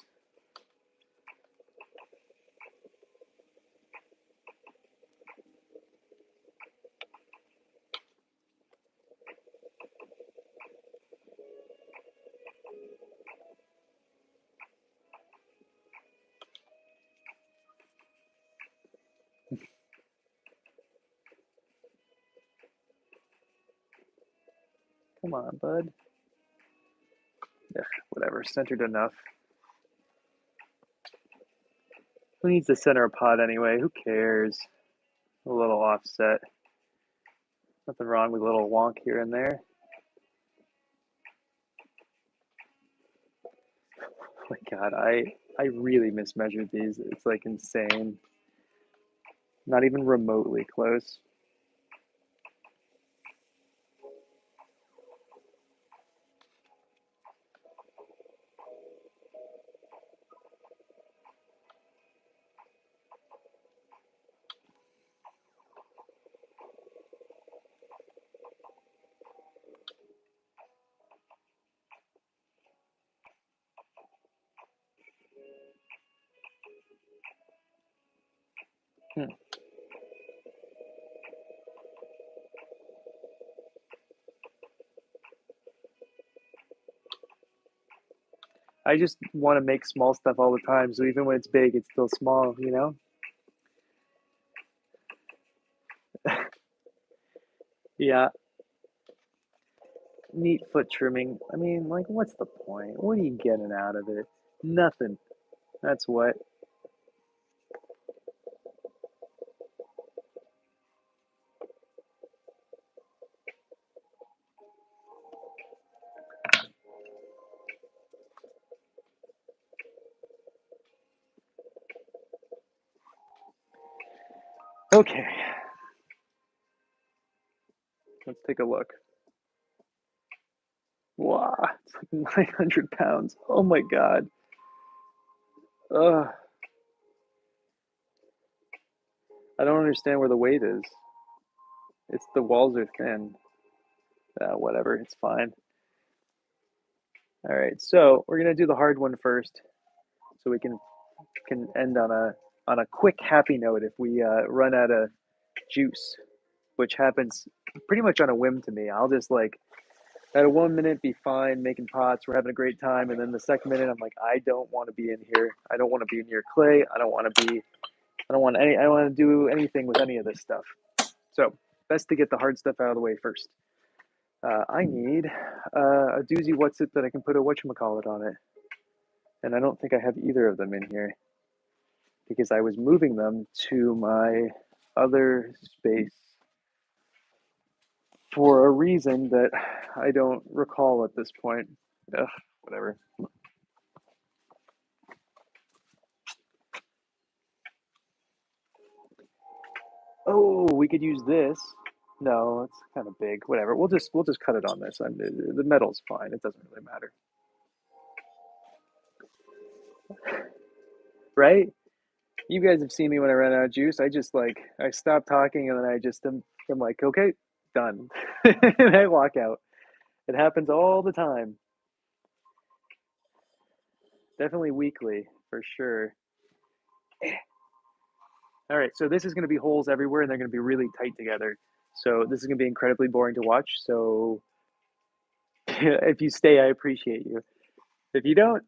Come on, bud. Ugh, whatever, centered enough. Who needs to center a pot anyway? Who cares? A little offset. Nothing wrong with a little wonk here and there. Oh my God, I really mismeasured these. It's like insane. Not even remotely close. Hmm. I just want to make small stuff all the time, so even when it's big, it's still small, you know? Yeah, neat foot trimming. I mean, like, what's the point? What are you getting out of it? Nothing. That's what. Okay, let's take a look. Wow, it's like 900 pounds. Oh my God. Ugh, I don't understand where the weight is. It's the walls are thin. Whatever, it's fine. All right, so we're gonna do the hard one first, so we can end on a quick happy note if we run out of juice, which happens pretty much on a whim to me. I'll just like at a 1 minute be fine making pots, we're having a great time, and then the second minute I'm like, I don't want to be in here. I don't want to be near clay. I don't want to do anything with any of this stuff. So best to get the hard stuff out of the way first. I need a doozy what's it that I can put a whatchamacallit on it. And I don't think I have either of them in here because I was moving them to my other space for a reason that I don't recall at this point. Ugh, whatever. Oh, we could use this. No, it's kind of big. Whatever. We'll just cut it on this. The metal's fine. It doesn't really matter, right? You guys have seen me when I run out of juice. I just like I stop talking and then I'm like, okay, done, and I walk out. It happens all the time. Definitely weekly for sure. All right, so this is going to be holes everywhere, and they're going to be really tight together. So this is going to be incredibly boring to watch. So if you stay, I appreciate you. If you don't,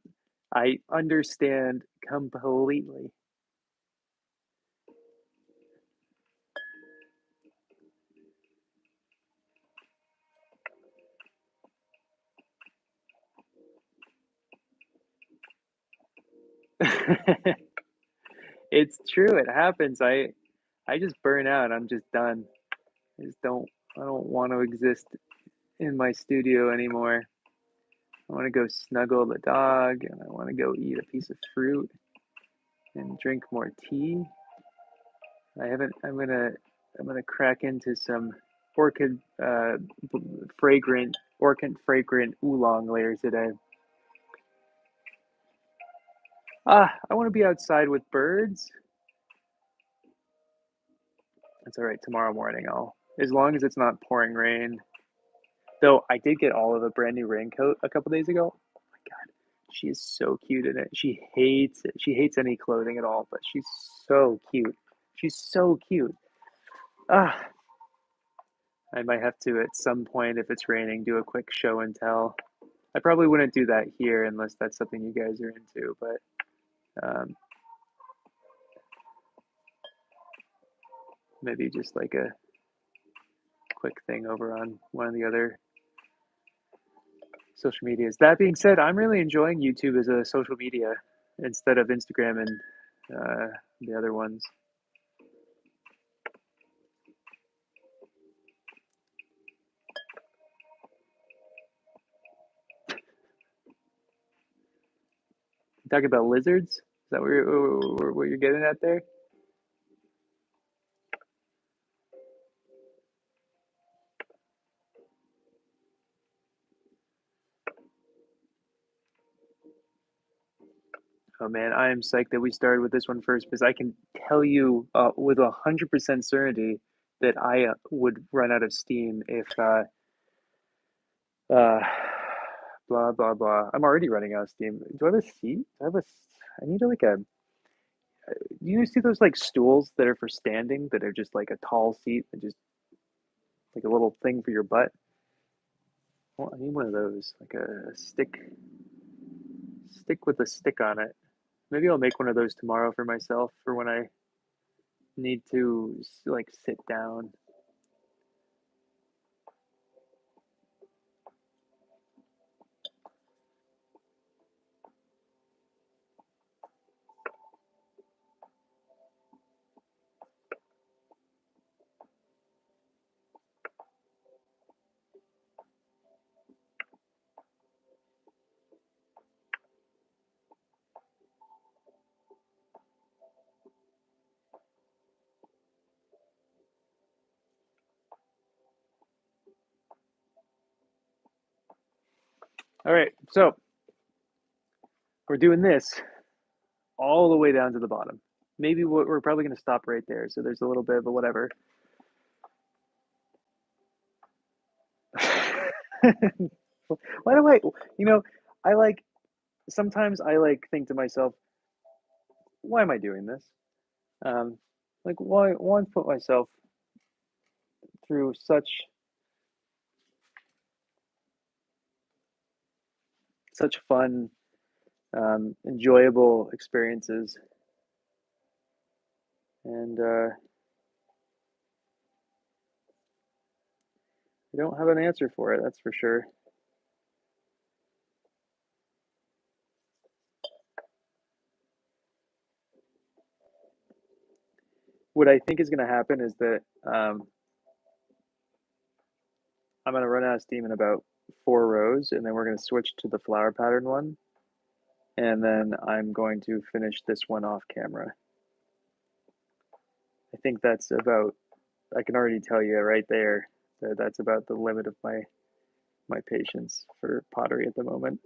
I understand completely. It's true. It happens. I just burn out. I'm just done. I just don't. I don't want to exist in my studio anymore. I want to go snuggle the dog, and I want to go eat a piece of fruit and drink more tea. I haven't. I'm gonna crack into some orchid fragrant oolong later today. I want to be outside with birds. That's all right. Tomorrow morning, as long as it's not pouring rain. Though I did get Olive a brand new raincoat a couple days ago. Oh my God, she is so cute in it. She hates it. She hates any clothing at all, but she's so cute. She's so cute. Ah, I might have to at some point if it's raining do a quick show and tell. I probably wouldn't do that here unless that's something you guys are into, but maybe just like a quick thing over on one of the other social medias. That being said, I'm really enjoying YouTube as a social media instead of Instagram and the other ones. Talking about lizards? Is that what you're getting at there? Oh man, I am psyched that we started with this one first because I can tell you with 100% certainty that I would run out of steam if uh, blah blah blah. I'm already running out of steam. Do I have a seat? Do I have a? I need like a. You see those like stools that are for standing that are just like a tall seat and just like a little thing for your butt? Well, I need one of those, like a stick with a stick on it. Maybe I'll make one of those tomorrow for myself for when I need to like sit down. All right, so we're doing this all the way down to the bottom. Maybe we're probably going to stop right there. So there's a little bit of a whatever. Why do I, you know, I like, sometimes I like think to myself, why am I doing this? Like, why put myself through such fun, enjoyable experiences? And I don't have an answer for it, that's for sure. What I think is going to happen is that I'm going to run out of steam in about 4 rows, and then we're going to switch to the flower pattern one. And then I'm going to finish this one off camera. I think that's about, I can already tell you right there that that's about the limit of my patience for pottery at the moment.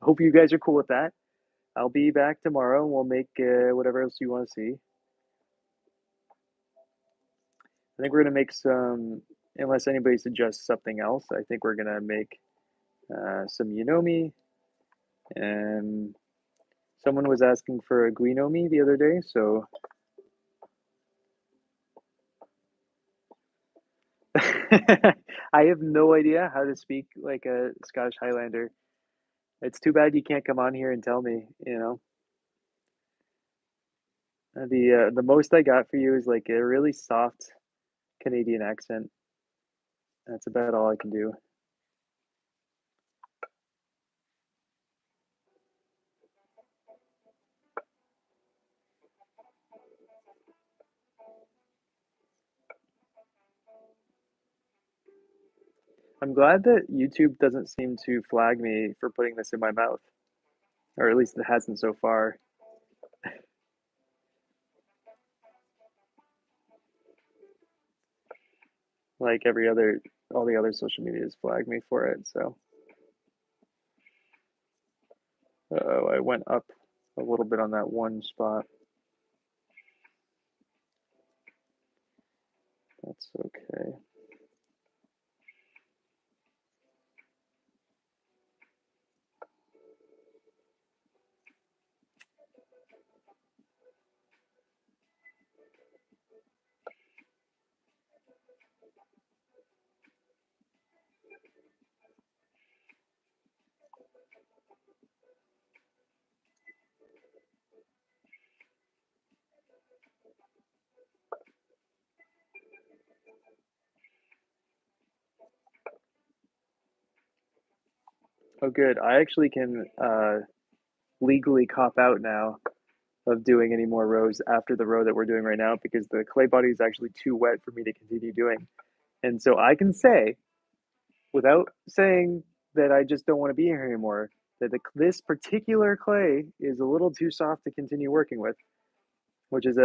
Hope you guys are cool with that. I'll be back tomorrow and we'll make whatever else you want to see. I think we're going to make some, unless anybody suggests something else, I think we're going to make some Unomi. And someone was asking for a Guinomi the other day, so I have no idea how to speak like a Scottish Highlander. It's too bad you can't come on here and tell me, you know. The most I got for you is like a really soft Canadian accent. That's about all I can do. I'm glad that YouTube doesn't seem to flag me for putting this in my mouth, or at least it hasn't so far. Like every other, all the other social medias flag me for it. So, oh, I went up a little bit on that one spot. That's okay. Oh, good. I actually can legally cop out now of doing any more rows after the row that we're doing right now because the clay body is actually too wet for me to continue doing. And so I can say, without saying that I just don't want to be here anymore, that this particular clay is a little too soft to continue working with, which is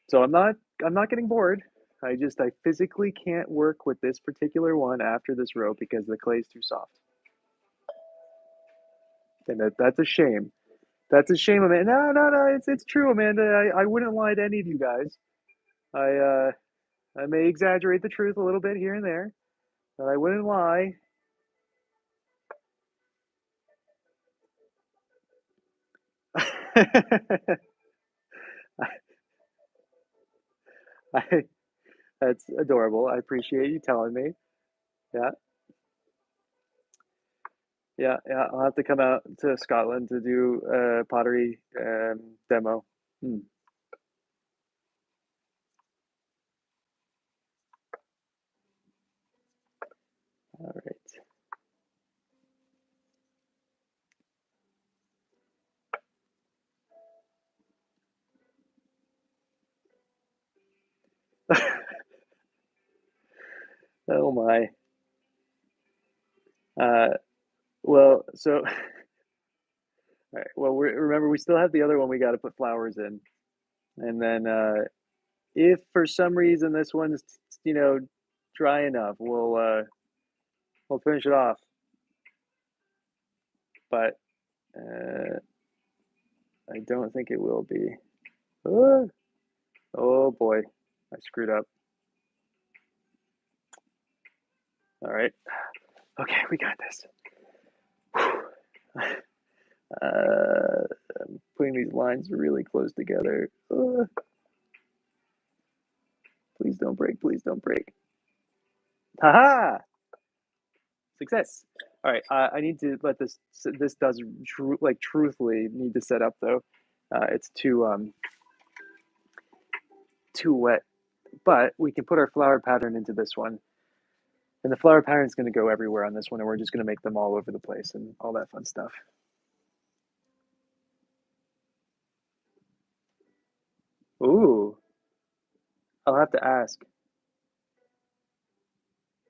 so I'm not getting bored. I physically can't work with this particular one after this row because the clay is too soft. And that's a shame. That's a shame, Amanda. No, no, no, it's true, Amanda. I wouldn't lie to any of you guys. I I may exaggerate the truth a little bit here and there, but I wouldn't lie. I, that's adorable. I appreciate you telling me. Yeah, yeah, yeah. I'll have to come out to Scotland to do a pottery demo. Hmm. All right. Oh my. Uh, well, so all right. Well, remember we still have the other one we got to put flowers in, and then if for some reason this one's dry enough, we'll finish it off. But I don't think it will be. Oh, oh boy, I screwed up. All right. Okay, we got this. I'm putting these lines really close together. Please don't break. Please don't break. Haha! Success. All right. I need to let this. This does truthfully need to set up though. It's too wet, but we can put our flower pattern into this one, and the flower pattern is going to go everywhere on this one, and we're just going to make them all over the place and all that fun stuff. Ooh, I'll have to ask.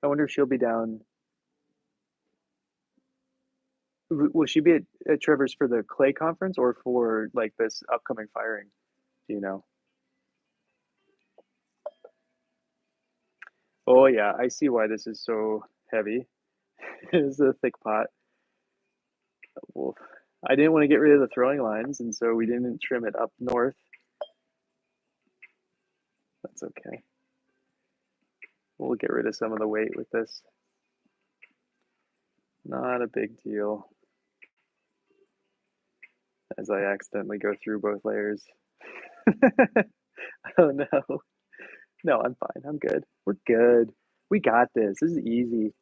I wonder if she'll be down. Will she be at Trevor's for the clay conference or for like this upcoming firing? Do you know? Oh yeah, I see why this is so heavy. It's a thick pot. Well, I didn't want to get rid of the throwing lines, and so we didn't trim it up north. That's okay. We'll get rid of some of the weight with this. Not a big deal. As I accidentally go through both layers. Oh no. No, I'm fine. I'm good. We're good. We got this. This is easy.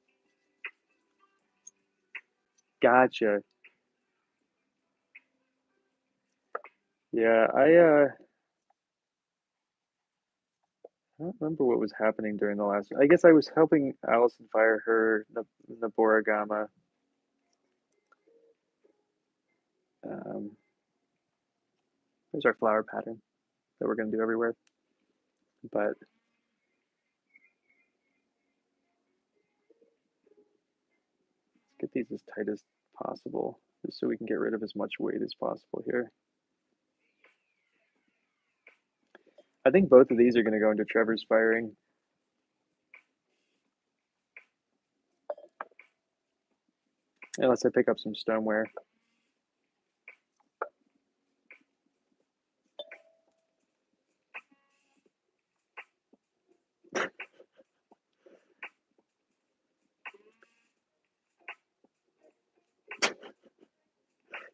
Gotcha. Yeah, I don't remember what was happening during the last. I guess I was helping Allison fire her Naboragama. Um, there's our flower pattern that we're going to do everywhere. But let's get these as tight as possible, just so we can get rid of as much weight as possible here. I think both of these are going to go into Trevor's firing. Unless I pick up some stoneware.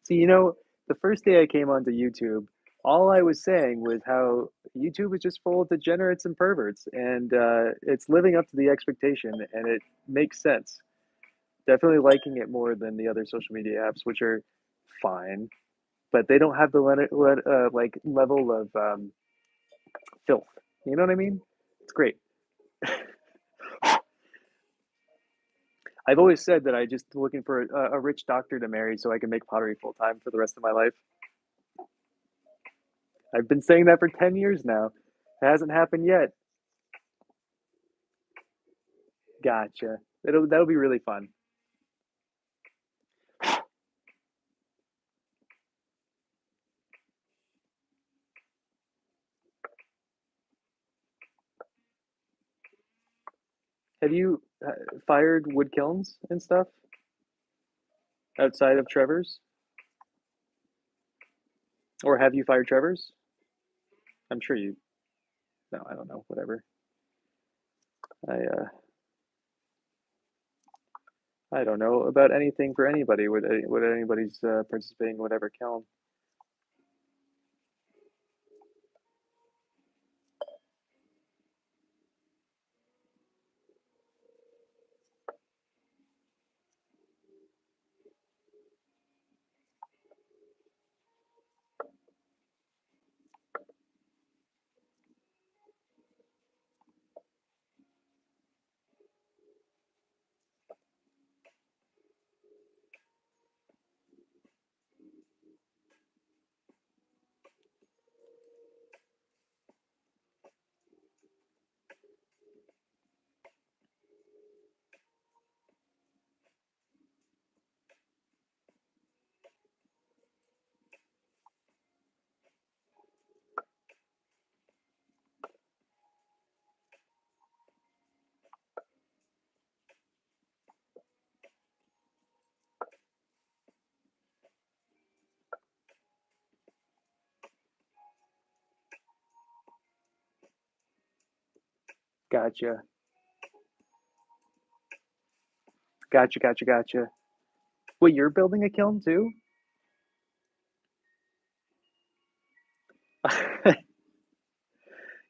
See, the first day I came onto YouTube, all I was saying was how YouTube is just full of degenerates and perverts, and it's living up to the expectation, and it makes sense. Definitely liking it more than the other social media apps, which are fine, but they don't have the like level of filth. You know what I mean? It's great. I've always said that I just looking for a rich doctor to marry so I can make pottery full time for the rest of my life. I've been saying that for 10 years now. It hasn't happened yet. Gotcha. That'll be really fun. Have you fired wood kilns and stuff outside of Trevor's? Or have you fired Trevor's? I'm sure you. No, I don't know. Whatever. I don't know about anything for anybody. Would anybody's participating in whatever kiln? Gotcha. Gotcha. Gotcha. Gotcha. Wait, you're building a kiln too?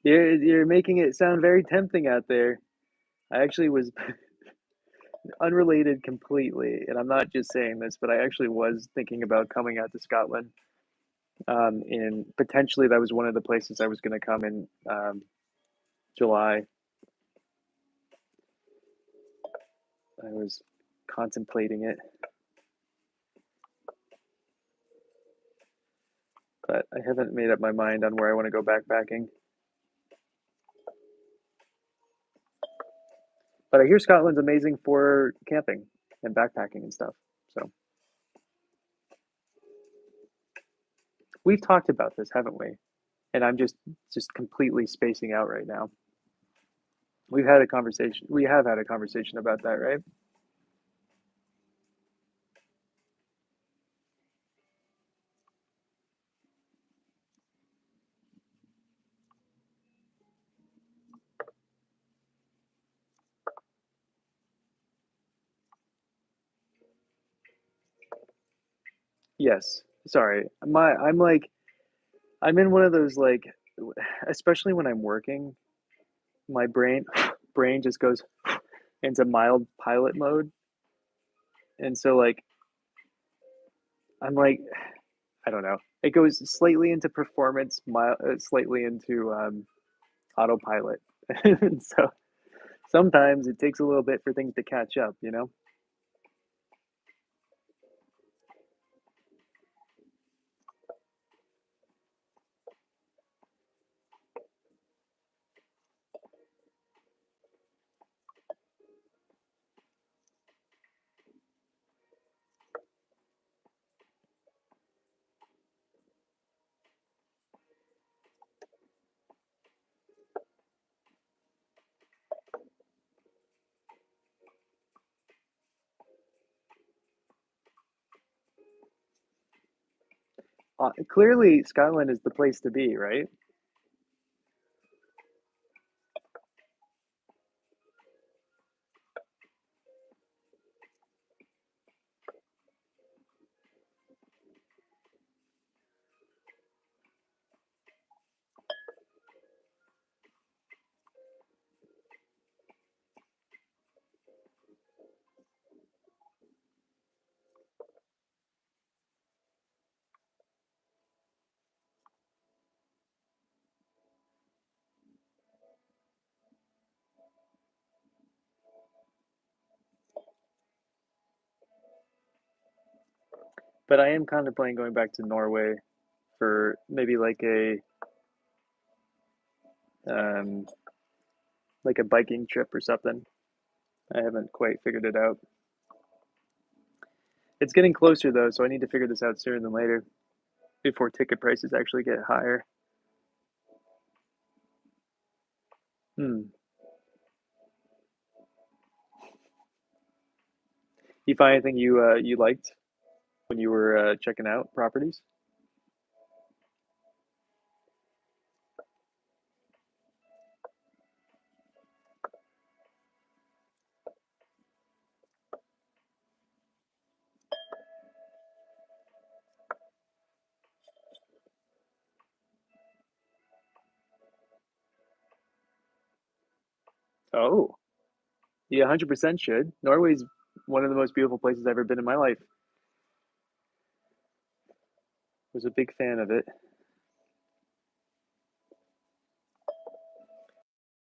You're making it sound very tempting out there. I actually was unrelated completely, and I'm not just saying this, but I actually was thinking about coming out to Scotland. And potentially that was one of the places I was going to come in July. I was contemplating it, but I haven't made up my mind on where I want to go backpacking. But I hear Scotland's amazing for camping and backpacking and stuff. So we've talked about this, haven't we? And I'm just completely spacing out right now. We've had a conversation. We have had a conversation about that, right? Yes. Sorry. I'm in one of those especially when I'm working, my brain just goes into mild pilot mode. And so I'm like I don't know. It goes slightly into performance, slightly into autopilot. And so sometimes it takes a little bit for things to catch up, you know? Clearly, Scotland is the place to be, right? But I am contemplating going back to Norway for maybe um, like a biking trip or something. I haven't quite figured it out. It's getting closer though, so I need to figure this out sooner than later before ticket prices actually get higher. Hmm. You find anything you liked when you were checking out properties? Oh, you 100% should. Norway's one of the most beautiful places I've ever been in my life. Was a big fan of it.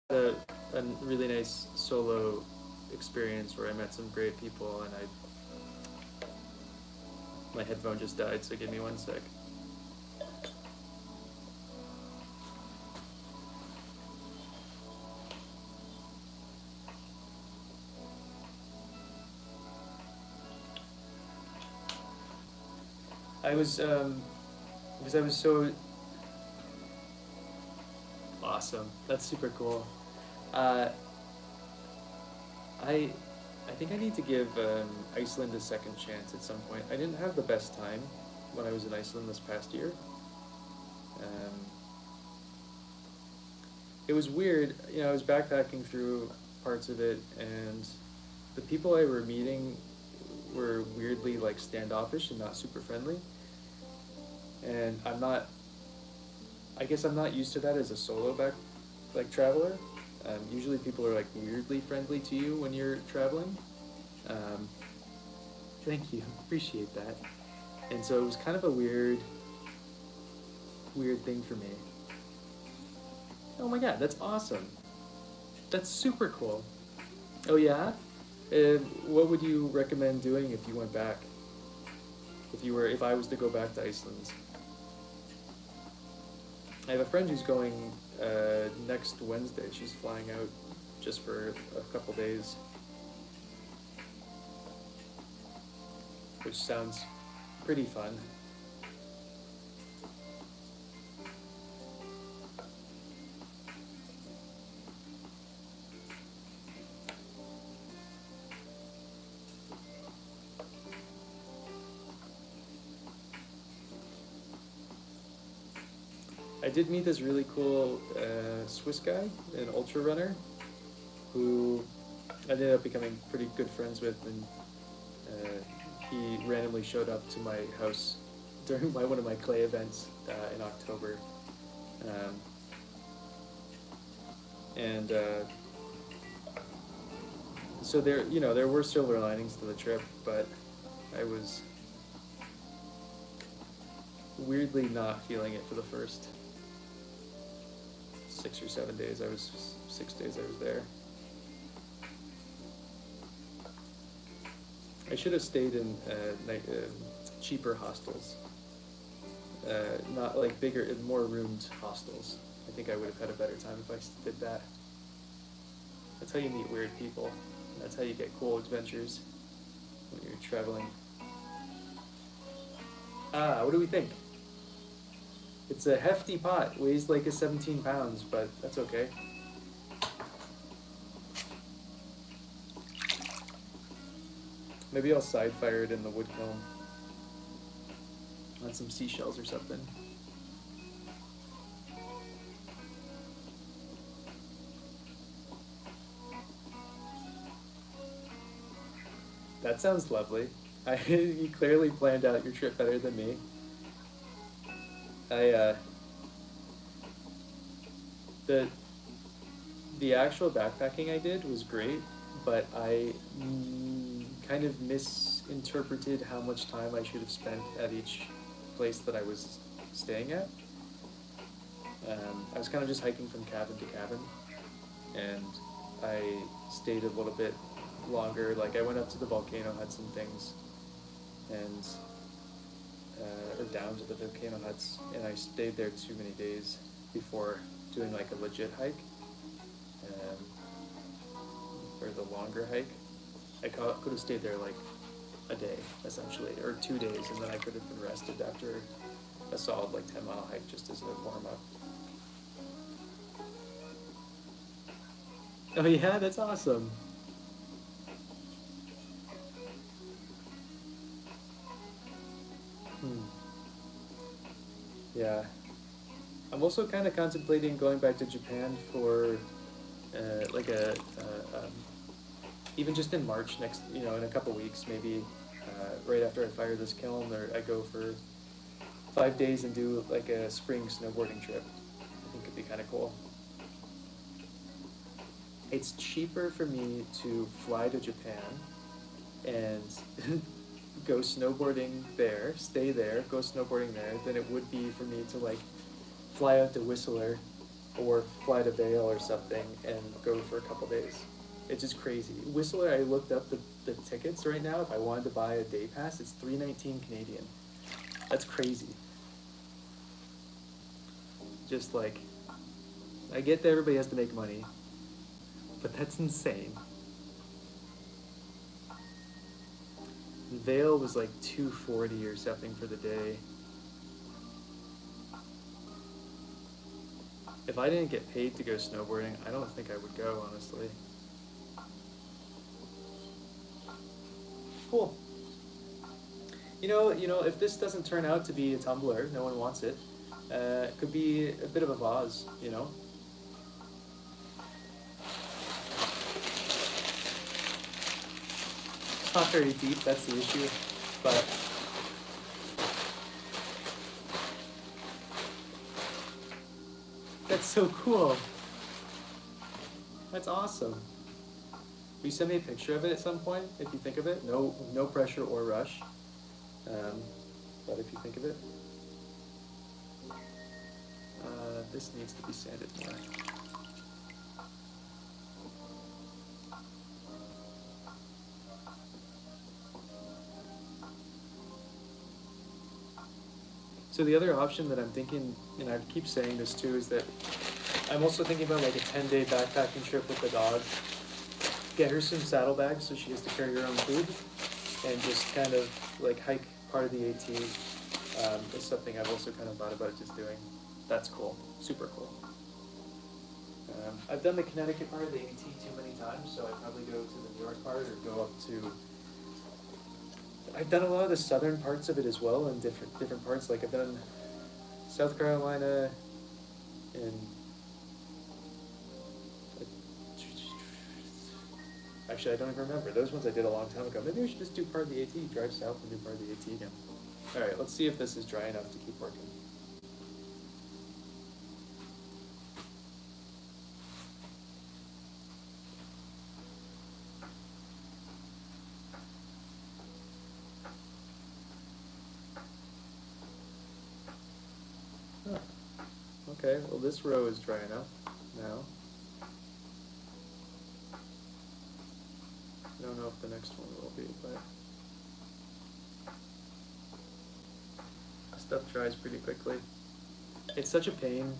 A, a really nice solo experience where I met some great people, and my headphone just died, so give me one sec. I was because I was so awesome. That's super cool. Uh, I I think I need to give Iceland a second chance at some point. I didn't have the best time when I was in Iceland this past year. Um, it was weird. I was backpacking through parts of it, and the people I were meeting were weirdly like standoffish and not super friendly. And I guess I'm not used to that as a solo traveler. Usually people are like weirdly friendly to you when you're traveling. Um, Thank you, appreciate that. And so it was kind of a weird thing for me. Oh my god, that's awesome. That's super cool. Oh yeah? What would you recommend doing if you went back? If I was to go back to Iceland? I have a friend who's going next Wednesday. She's flying out just for a couple days, which sounds pretty fun. I did meet this really cool Swiss guy, an ultra runner, who I ended up becoming pretty good friends with, and he randomly showed up to my house during one of my clay events in October, um, and so there were silver linings to the trip, but I was weirdly not feeling it for the first 6 or 7 days. 6 days I was there. I should have stayed in cheaper hostels, not like bigger, more roomed hostels. I think I would have had a better time if I did that. That's how you meet weird people. That's how you get cool adventures when you're traveling. What do we think? It's a hefty pot. Weighs like a 17 pounds, but that's okay. Maybe I'll side fire it in the wood kiln on some seashells or something. That sounds lovely. You clearly planned out your trip better than me. I the the actual backpacking I did was great, but I kind of misinterpreted how much time I should have spent at each place that I was staying at. I was kind of just hiking from cabin to cabin, and I stayed a little bit longer. Like I went up to the volcano, had some things, and or down to the volcano huts, and I stayed there too many days before doing like a legit hike, um, or the longer hike. I could have stayed there like a day essentially, or 2 days, and then I could have been rested after a solid like 10-mile hike just as a warm up. Oh yeah, that's awesome. Hmm. Yeah, I'm also kind of contemplating going back to Japan for like even just in March next, in a couple weeks, maybe right after I fire this kiln, or I go for 5 days and do like a spring snowboarding trip. I think it'd be kind of cool. It's cheaper for me to fly to Japan and go snowboarding there, stay there, go snowboarding there, than it would be for me to like fly out to Whistler or fly to Vail or something and go for a couple days. It's just crazy. Whistler, I looked up the tickets right now. If I wanted to buy a day pass, it's $319 Canadian. That's crazy. Just like, I get that everybody has to make money, but that's insane. Vail was like 240 or something for the day. If I didn't get paid to go snowboarding, I don't think I would go, honestly. Cool. If this doesn't turn out to be a tumbler, no one wants it. It could be a bit of a vase, you know. It's not very deep. That's the issue, but that's so cool. That's awesome. Will you send me a picture of it at some point if you think of it? No, no pressure or rush. Um, but if you think of it, this needs to be sanded more. So the other option that I'm thinking, and I keep saying this too, is that I'm also thinking about like a 10-day backpacking trip with the dog. Get her some saddlebags so she has to carry her own food, and just kind of like hike part of the AT. Is something I've also kind of thought about just doing. That's cool, super cool. I've done the Connecticut part of the AT too many times, so I'd probably go to the New York part or go up to. I've done a lot of the southern parts of it as well, in different parts. Like I've done South Carolina and actually I don't even remember. Those ones I did a long time ago. Maybe we should just do part of the AT, drive south and do part of the AT again. All right, let's see if this is dry enough to keep working. Huh. Okay, well this row is dry enough now. I don't know if the next one will be, but stuff dries pretty quickly. It's such a pain.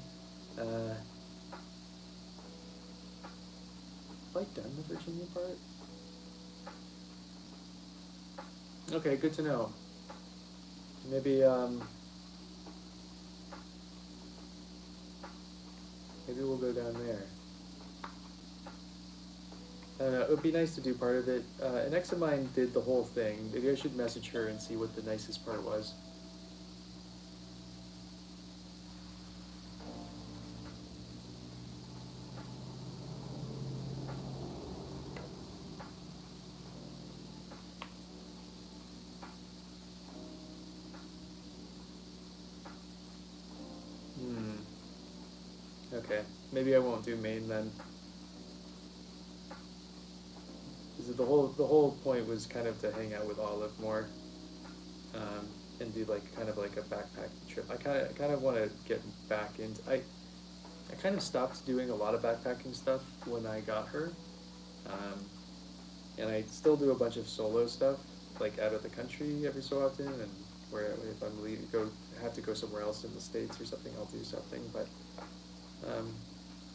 Have I done the Virginia part? Okay, good to know. Maybe maybe we'll go down there. I don't know. It would be nice to do part of it. An ex of mine did the whole thing. Maybe I should message her and see what the nicest part was. Hmm. Okay. Maybe I won't do Maine then. Because the whole point was kind of to hang out with Olive more, and do like kind of like a backpacking trip. I kind of want to get back into. I kind of stopped doing a lot of backpacking stuff when I got her, um, and I still do a bunch of solo stuff, like out of the country every so often, and where if I'm leaving, have to go somewhere else in the States or something, I'll do something. But um,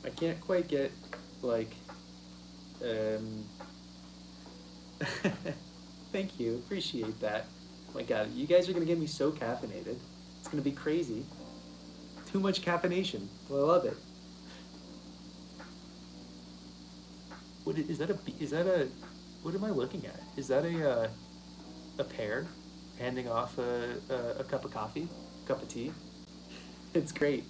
I can't quite get like. Um, Thank you, appreciate that. Oh my God, you guys are gonna get me so caffeinated. It's gonna be crazy. Too much caffeination. Well, I love it. Is that a is that a what am I looking at? Is that a pear handing off a cup of coffee, cup of tea? It's great.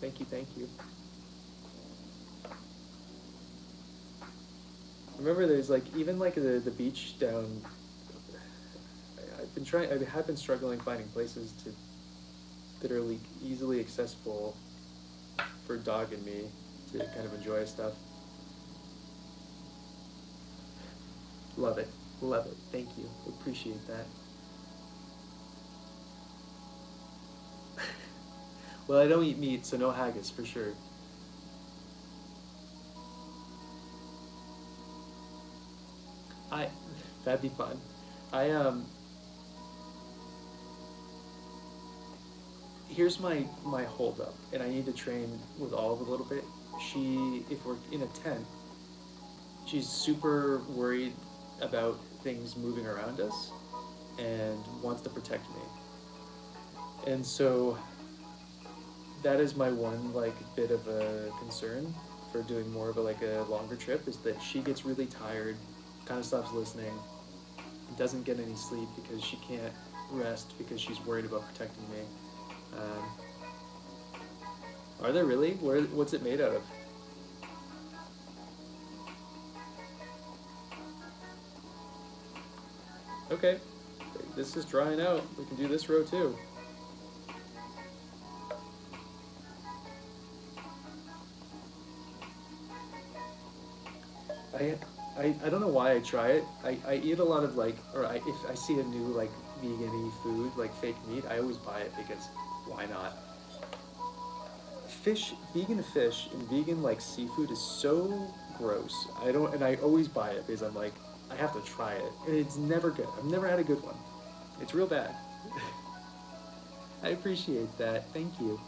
Thank you, thank you. Remember, there's like even like the beach down. I have been struggling finding places to that are like easily accessible for dog and me to kind of enjoy stuff. Love it, love it. Thank you, appreciate that. Well, I don't eat meat, so no haggis for sure. I That'd be fun. I Here's my holdup, and I need to train with Olive a little bit. If we're in a tent, she's super worried about things moving around us, and wants to protect me. And so that is my one like bit of a concern for doing more of a longer trip is that she gets really tired, kind of stops listening, doesn't get any sleep because she can't rest because she's worried about protecting me. Um, are there really? What's it made out of? Okay, this is drying out. We can do this row too. I, I don't know why I try it. I eat a lot of if I see a new like vegan-y food, like fake meat, I always buy it because why not? Vegan fish and vegan like seafood is so gross. And I always buy it because I'm like, I have to try it. And it's never good. I've never had a good one. It's real bad. I appreciate that. Thank you.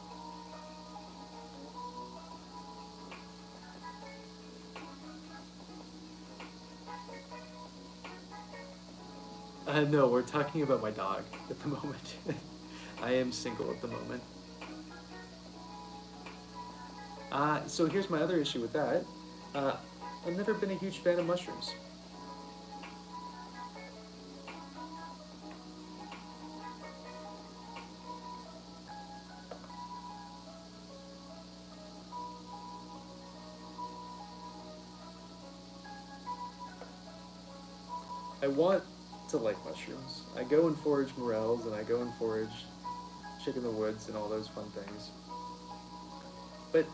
No, we're talking about my dog at the moment. I am single at the moment. So here's my other issue with that. Uh, I've never been a huge fan of mushrooms. I want to like mushrooms. I go and forage morels and I go and forage chicken in the woods and all those fun things. But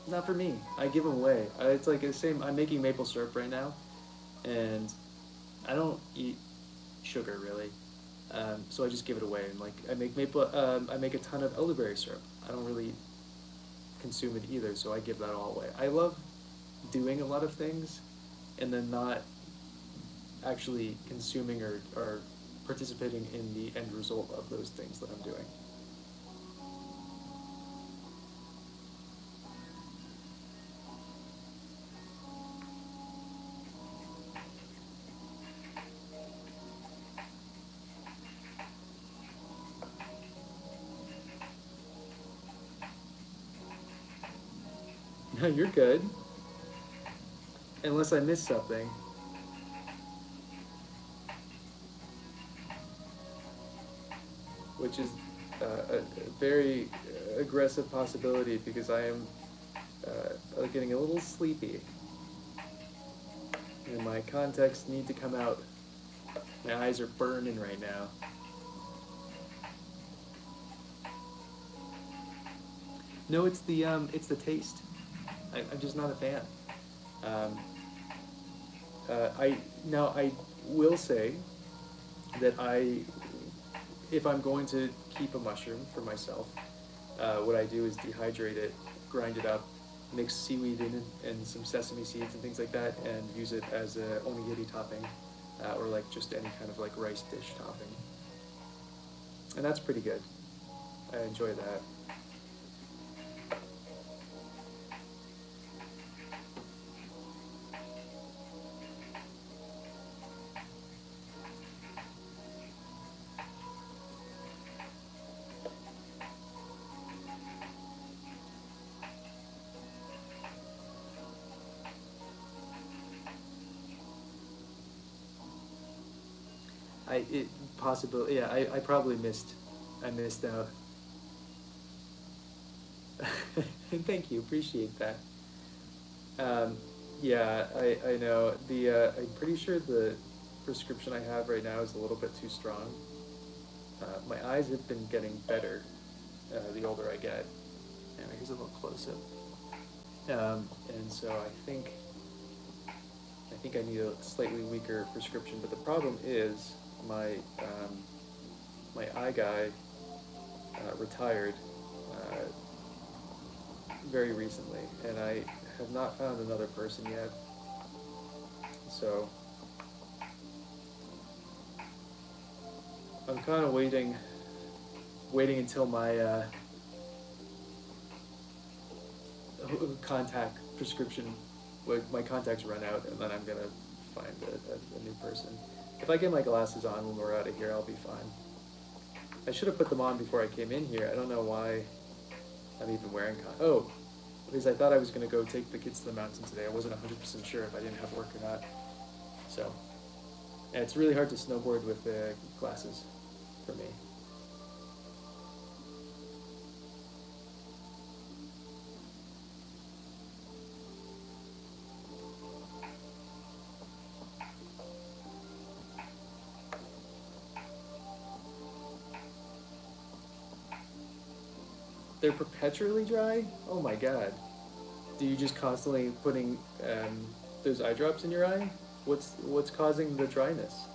not for me. I give them away. It's like the same. I'm making maple syrup right now, and I don't eat sugar really, so I just give it away. And like I make a ton of elderberry syrup. I don't really consume it either, so I give that all away. I love doing a lot of things, and then not actually consuming or participating in the end result of those things that I'm doing. No, you're good. Unless I miss something. Which is a very aggressive possibility because I am getting a little sleepy and my contacts need to come out. My eyes are burning right now. No, it's the taste. I'm just not a fan. Um, I will say that if I'm going to keep a mushroom for myself, what I do is dehydrate it, grind it up, mix seaweed in it and some sesame seeds and things like that, and use it as a onigiri topping. or like just any kind of like rice dish topping. And that's pretty good. I enjoy that. It possibly, yeah, I probably I missed out. Thank you, appreciate that. Um, yeah, I know. I'm pretty sure the prescription I have right now is a little bit too strong. My eyes have been getting better the older I get. And here's a little close up. And so I think I need a slightly weaker prescription. But the problem is my my eye guy retired uh, very recently, and I have not found another person yet. So I'm kind of waiting until my contact prescription, my contacts run out, and then I'm gonna find a new person. If I get my glasses on when we're out of here, I'll be fine. I should have put them on before I came in here. I don't know why I'm even wearing oh, because I thought I was gonna go take the kids to the mountain today. I wasn't 100% sure if I didn't have work or not. So, and it's really hard to snowboard with glasses for me. They're perpetually dry? Oh my god. Do you just constantly putting those eye drops in your eye? What's causing the dryness?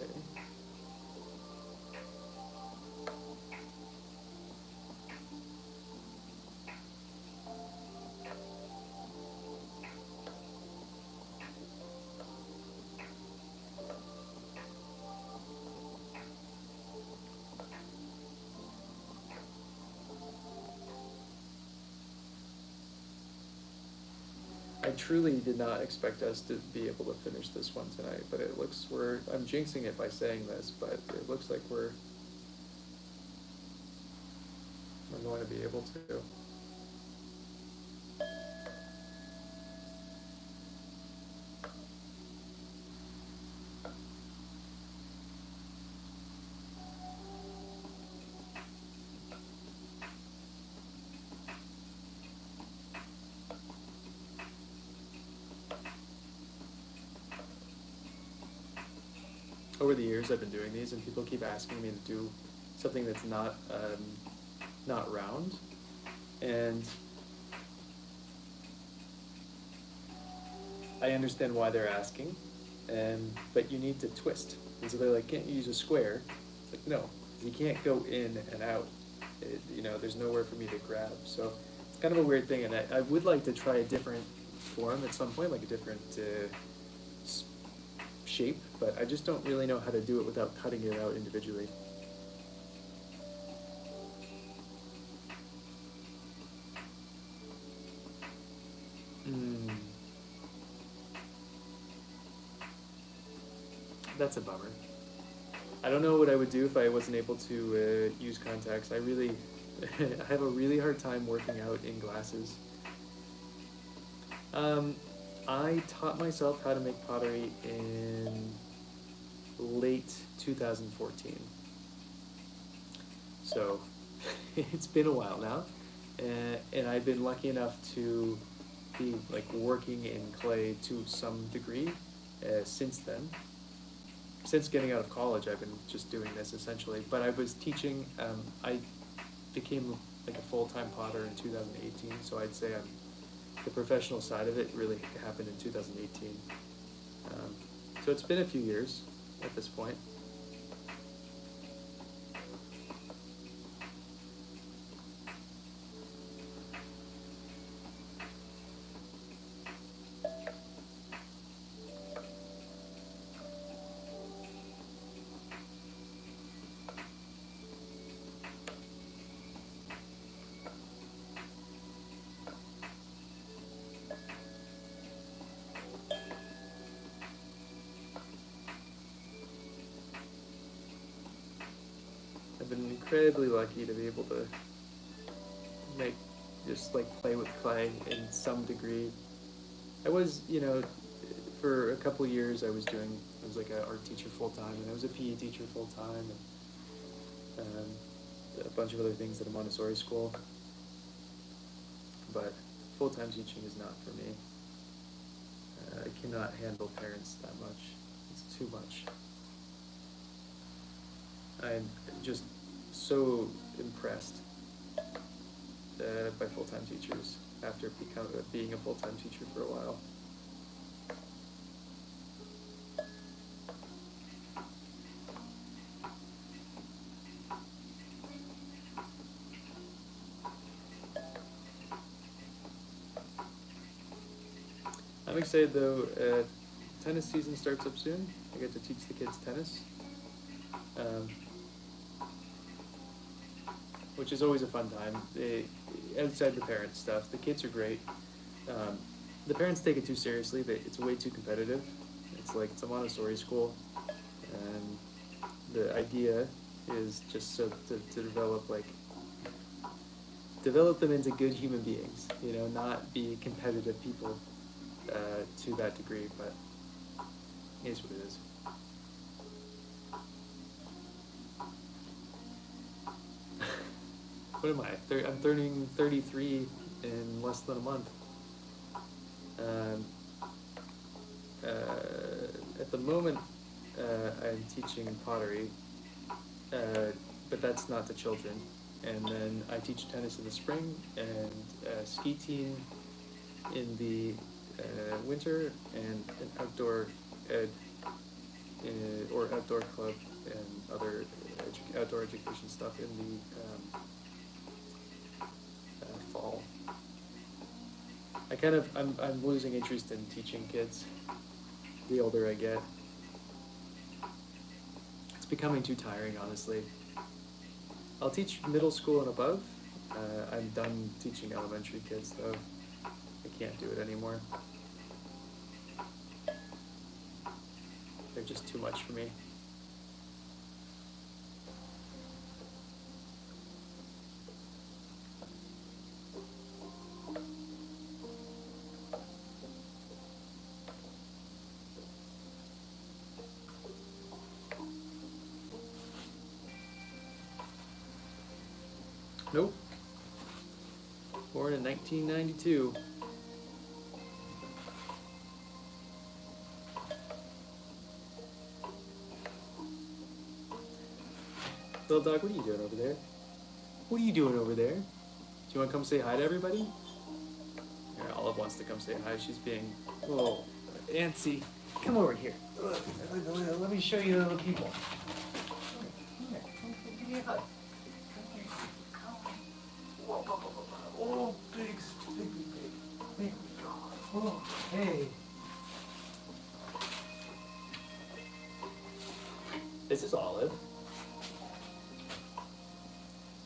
Okay. I truly did not expect us to be able to finish this one tonight, but it looks I'm jinxing it by saying this, but it looks like we're going to be able to. Over the years, I've been doing these, and people keep asking me to do something that's not round, and I understand why they're asking, and but you need to twist. And so they're like, can't you use a square? It's like, no, you can't go in and out. There's nowhere for me to grab. So it's kind of a weird thing, and I would like to try a different form at some point, like a different shape, but I just don't really know how to do it without cutting it out individually. Mm, that's a bummer. I don't know what I would do if I wasn't able to use contacts. I really, I have a really hard time working out in glasses. Um, I taught myself how to make pottery in late 2014. So it's been a while now, and I've been lucky enough to be like working in clay to some degree since then. Since getting out of college, I've been just doing this essentially. But I was teaching. I became like a full-time potter in 2018, so I'd say the professional side of it really happened in 2018. Um, so it's been a few years at this point. been incredibly lucky to be able to make just like play with clay in some degree. I was, for a couple of years I was like an art teacher full time, and I was a PE teacher full time, and a bunch of other things at a Montessori school. But full time teaching is not for me. I cannot handle parents that much. It's too much. I'm just so impressed by full time teachers after being a full time teacher for a while. I'm excited though. Tennis season starts up soon. I get to teach the kids tennis, um, which is always a fun time. Outside the parents stuff, the kids are great. Um, the parents take it too seriously. It's way too competitive. It's like it's a Montessori school, and the idea is just so to develop them into good human beings. Not be competitive people to that degree, but it is what it is. What am I? I'm turning 33 in less than a month. Um, at the moment, I'm teaching pottery, but that's not to children. And then I teach tennis in the spring and ski team in the winter, and an outdoor ed or outdoor club and other outdoor education stuff in the fall. I'm losing interest in teaching kids the older I get. It's becoming too tiring, honestly. I'll teach middle school and above. I'm done teaching elementary kids, though. I can't do it anymore. They're just too much for me. Nope. Born in 1992. Little dog, what are you doing over there? What are you doing over there? Do you want to come say hi to everybody? Yeah, Olive wants to come say hi. She's being a little antsy. Come over here. Let me show you the little people. Come here. Give me a hug. Whoa, whoa, whoa, whoa. Oh, big. There we go. Oh, hey. This is Olive.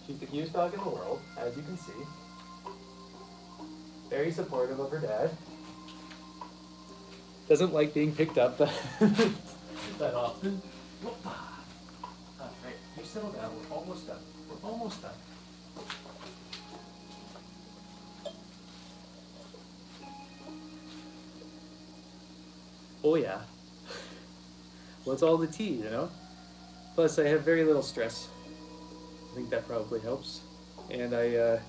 She's the cutest dog in the world, as you can see. Very supportive of her dad. Doesn't like being picked up that often. Alright, you settle down. We're almost done. We're almost done. Oh yeah. Well, it's all the tea, Plus, I have very little stress. I think that probably helps. And I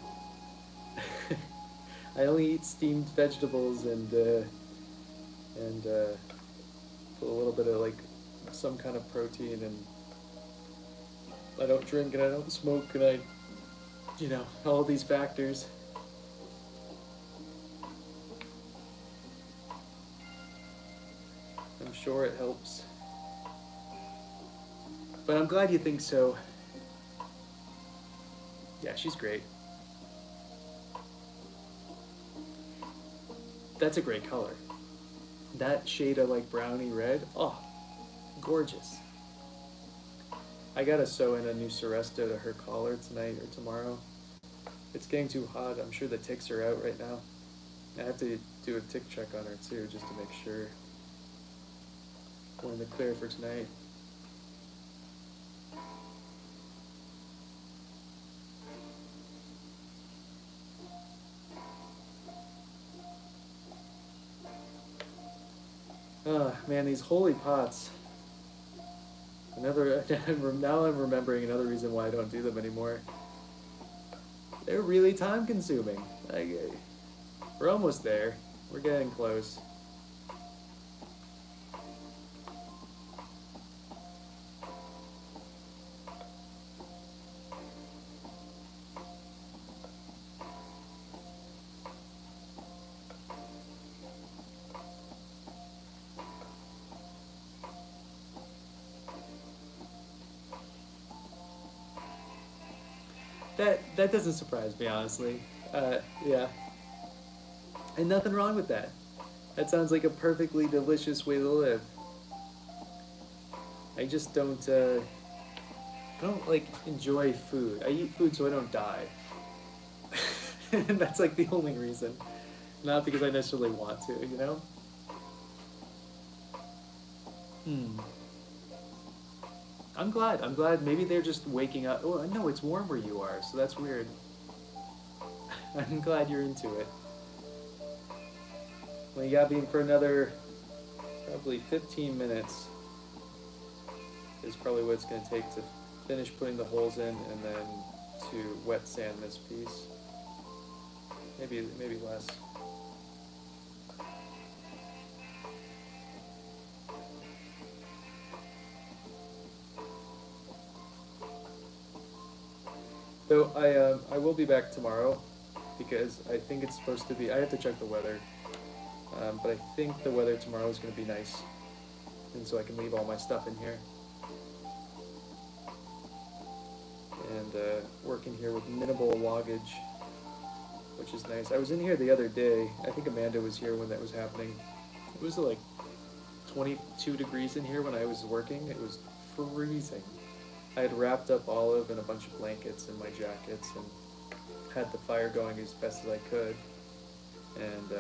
I only eat steamed vegetables and put a little bit of like some kind of protein, and I don't drink and I don't smoke, and all these factors. I'm sure it helps. But I'm glad you think so. Yeah, she's great. That's a great color. That shade of like browny red, oh, gorgeous. I gotta sew in a new Seresto to her collar tonight or tomorrow. It's getting too hot. I'm sure the ticks are out right now. I have to do a tick check on her too, just to make sure we're in the clear for tonight. Oh man, these holy pots. Another now I'm remembering another reason why I don't do them anymore. They're really time consuming. Like, we're almost there. We're getting close. That doesn't surprise me, honestly. Yeah, and nothing wrong with that. That sounds like a perfectly delicious way to live. I just don't. I don't like enjoy food. I eat food so I don't die. And that's like the only reason. Not because I necessarily want to, you know? Hmm. I'm glad. I'm glad maybe they're just waking up. Oh, no, it's warm where you are, so that's weird. I'm glad you're into it. Well, you got me for another probably 15 minutes is probably what it's going to take to finish putting the holes in and then to wet sand this piece. Maybe less. So I will be back tomorrow because I think it's supposed to be. I have to check the weather, but I think the weather tomorrow is going to be nice, and so I can leave all my stuff in here and work in here with minimal loggage, which is nice. I was in here the other day. I think Amanda was here when that was happening. It was like 22 degrees in here when I was working. It was freezing. I had wrapped up Olive in a bunch of blankets and my jackets and had the fire going as best as I could. And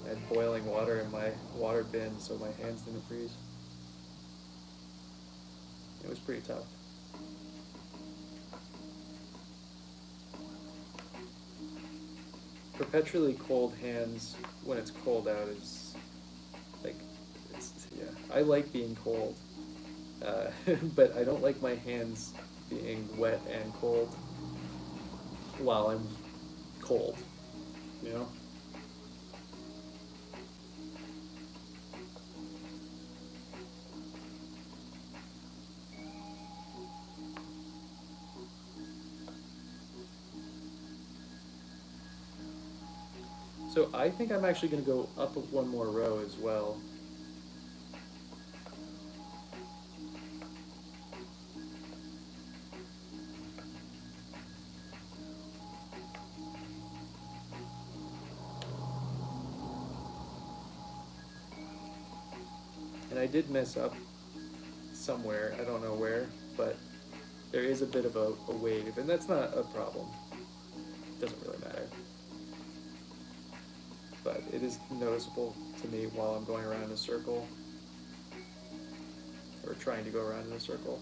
I had boiling water in my water bin so my hands didn't freeze. It was pretty tough. Perpetually cold hands when it's cold out is like, yeah. I like being cold, but I don't like my hands being wet and cold while I'm cold, you know? So I think I'm actually going to go up one more row as well. And I did mess up somewhere, I don't know where, but there is a bit of a wave, and that's not a problem. It doesn't really matter. But it is noticeable to me while I'm going around in a circle, or trying to go around in a circle.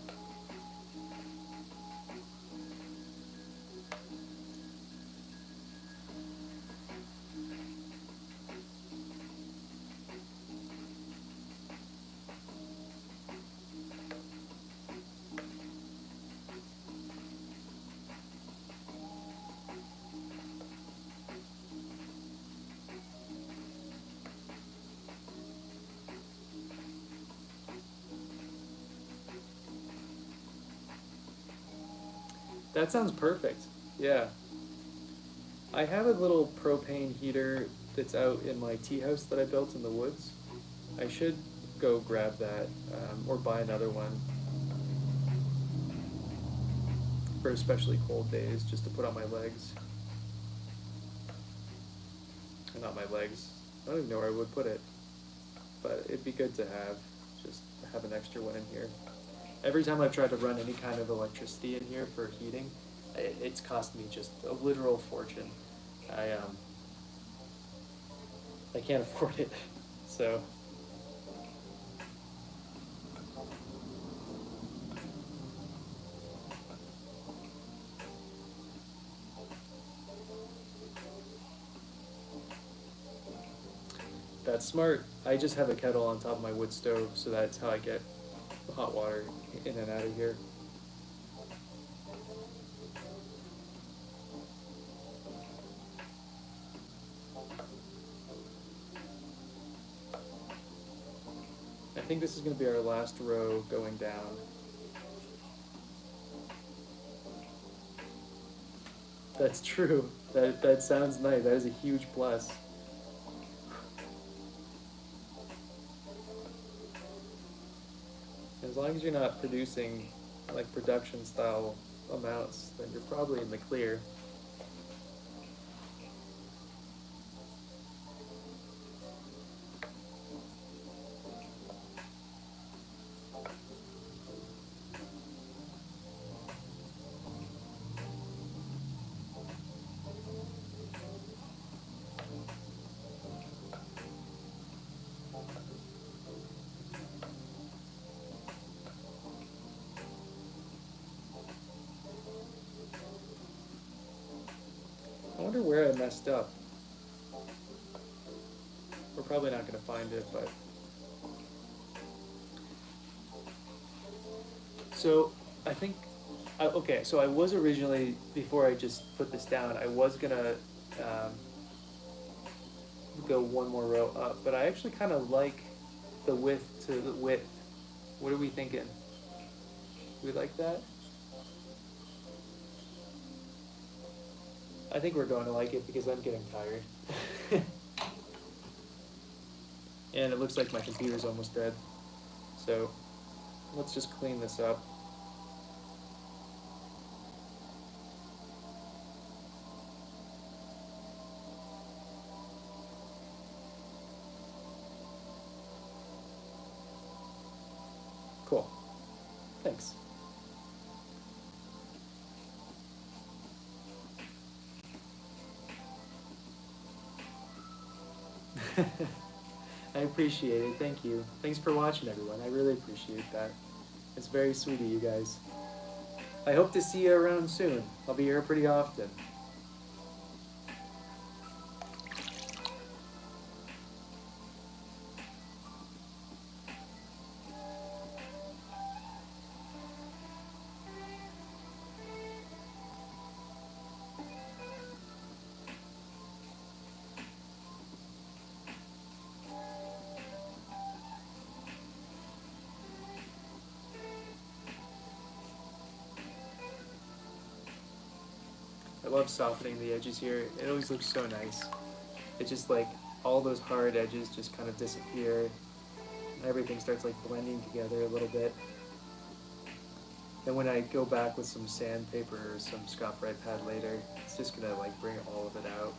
That sounds perfect. Yeah. I have a little propane heater that's out in my tea house that I built in the woods. I should go grab that or buy another one for especially cold days just to put on my legs. Or not my legs. I don't even know where I would put it. But it'd be good to just have an extra one in here. Every time I've tried to run any kind of electricity in here for heating, it's cost me just a literal fortune. I um I can't afford it. So That's smart. I just have a kettle on top of my wood stove, so that's how I get hot water in and out of here. I think this is going to be our last row going down. That's true. That sounds nice. That is a huge plus. As long as you're not producing like production style amounts, then you're probably in the clear. I wonder where I messed up. We're probably not going to find it, but so I think okay. So I was originally, before I just put this down, I was gonna um, go one more row up, but I actually kind of like the width to the width. What are we thinking? We like that? I think we're going to like it because I'm getting tired. And it looks like my computer's almost dead. So let's just clean this up. Cool. Thanks. I appreciate it. Thank you. Thanks for watching, everyone. I really appreciate that. It's very sweet of you guys. I hope to see you around soon. I'll be here pretty often. I love softening the edges here. It always looks so nice. It's just like all those hard edges just kind of disappear and everything starts like blending together a little bit. Then when I go back with some sandpaper or some Scotch Brite pad later, it's just gonna like bring all of it out.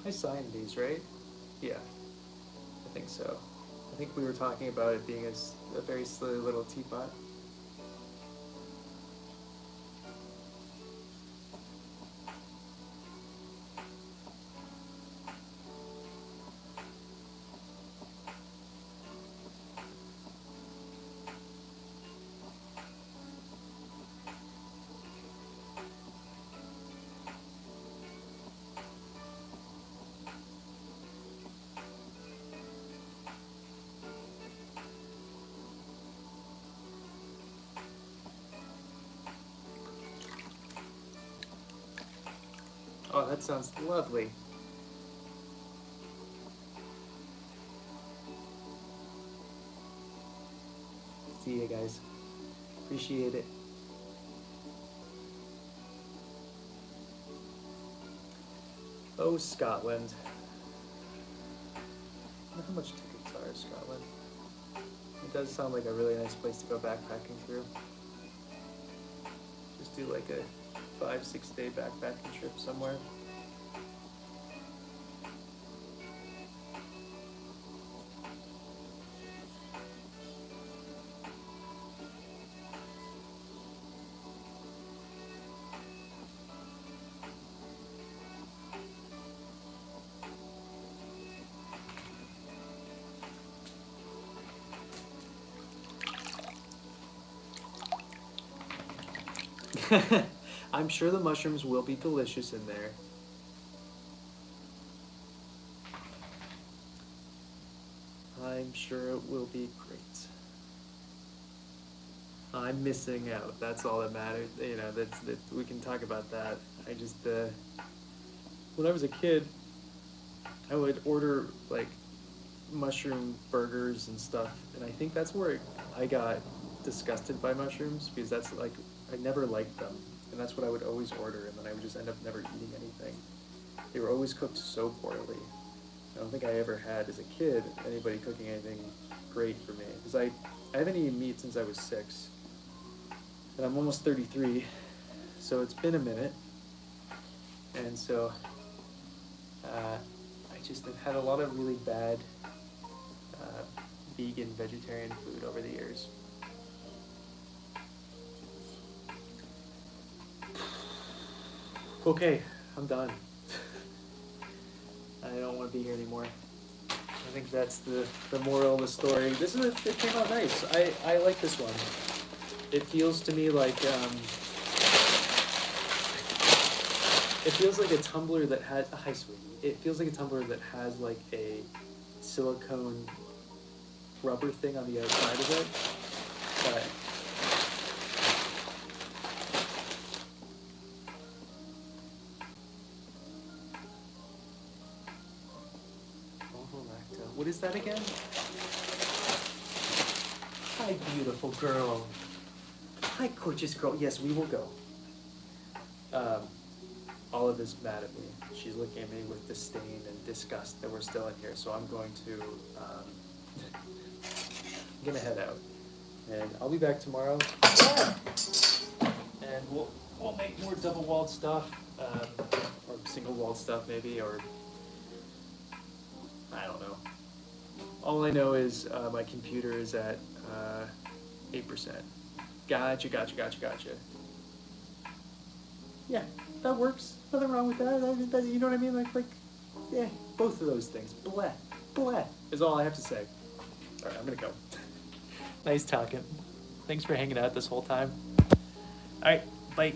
I signed these, right? Yeah, I think so. I think we were talking about it being a very silly little teapot. Oh, that sounds lovely. See you guys. Appreciate it. Oh, Scotland. I wonder how much tickets are in Scotland. It does sound like a really nice place to go backpacking through. Just do like a 5-6 day backpacking trip somewhere. I'm sure the mushrooms will be delicious in there. I'm sure it will be great. I'm missing out. That's all that matters. You know, that we can talk about that. I just when I was a kid, I would order like mushroom burgers and stuff, and I think that's where I got disgusted by mushrooms because that's like I never liked them, and that's what I would always order, and then I would just end up never eating anything. They were always cooked so poorly. I don't think I ever had as a kid anybody cooking anything great for me because I haven't eaten meat since I was 6, and I'm almost 33, so it's been a minute, and so I just have had a lot of really bad vegan, vegetarian food over the years. Okay, I'm done. I don't want to be here anymore. I think that's the moral of the story. It came out nice. I like this one. It feels to me like it feels like a tumbler that has hi sweetie. It feels like a tumbler that has like a silicone rubber thing on the outside of it. But what is that again? Hi, beautiful girl. Hi, gorgeous girl. Yes, we will go. Olive is mad at me. She's looking at me with disdain and disgust that we're still in here. So I'm going to, I'm gonna head out, and I'll be back tomorrow. And we'll make more double-walled stuff, or single-walled stuff maybe, or I don't know. All I know is my computer is at 8%. Gotcha. Yeah, that works. Nothing wrong with that. You know what I mean? Yeah, both of those things. Bleh is all I have to say. All right, I'm gonna go. Nice talking. Thanks for hanging out this whole time. All right, bye.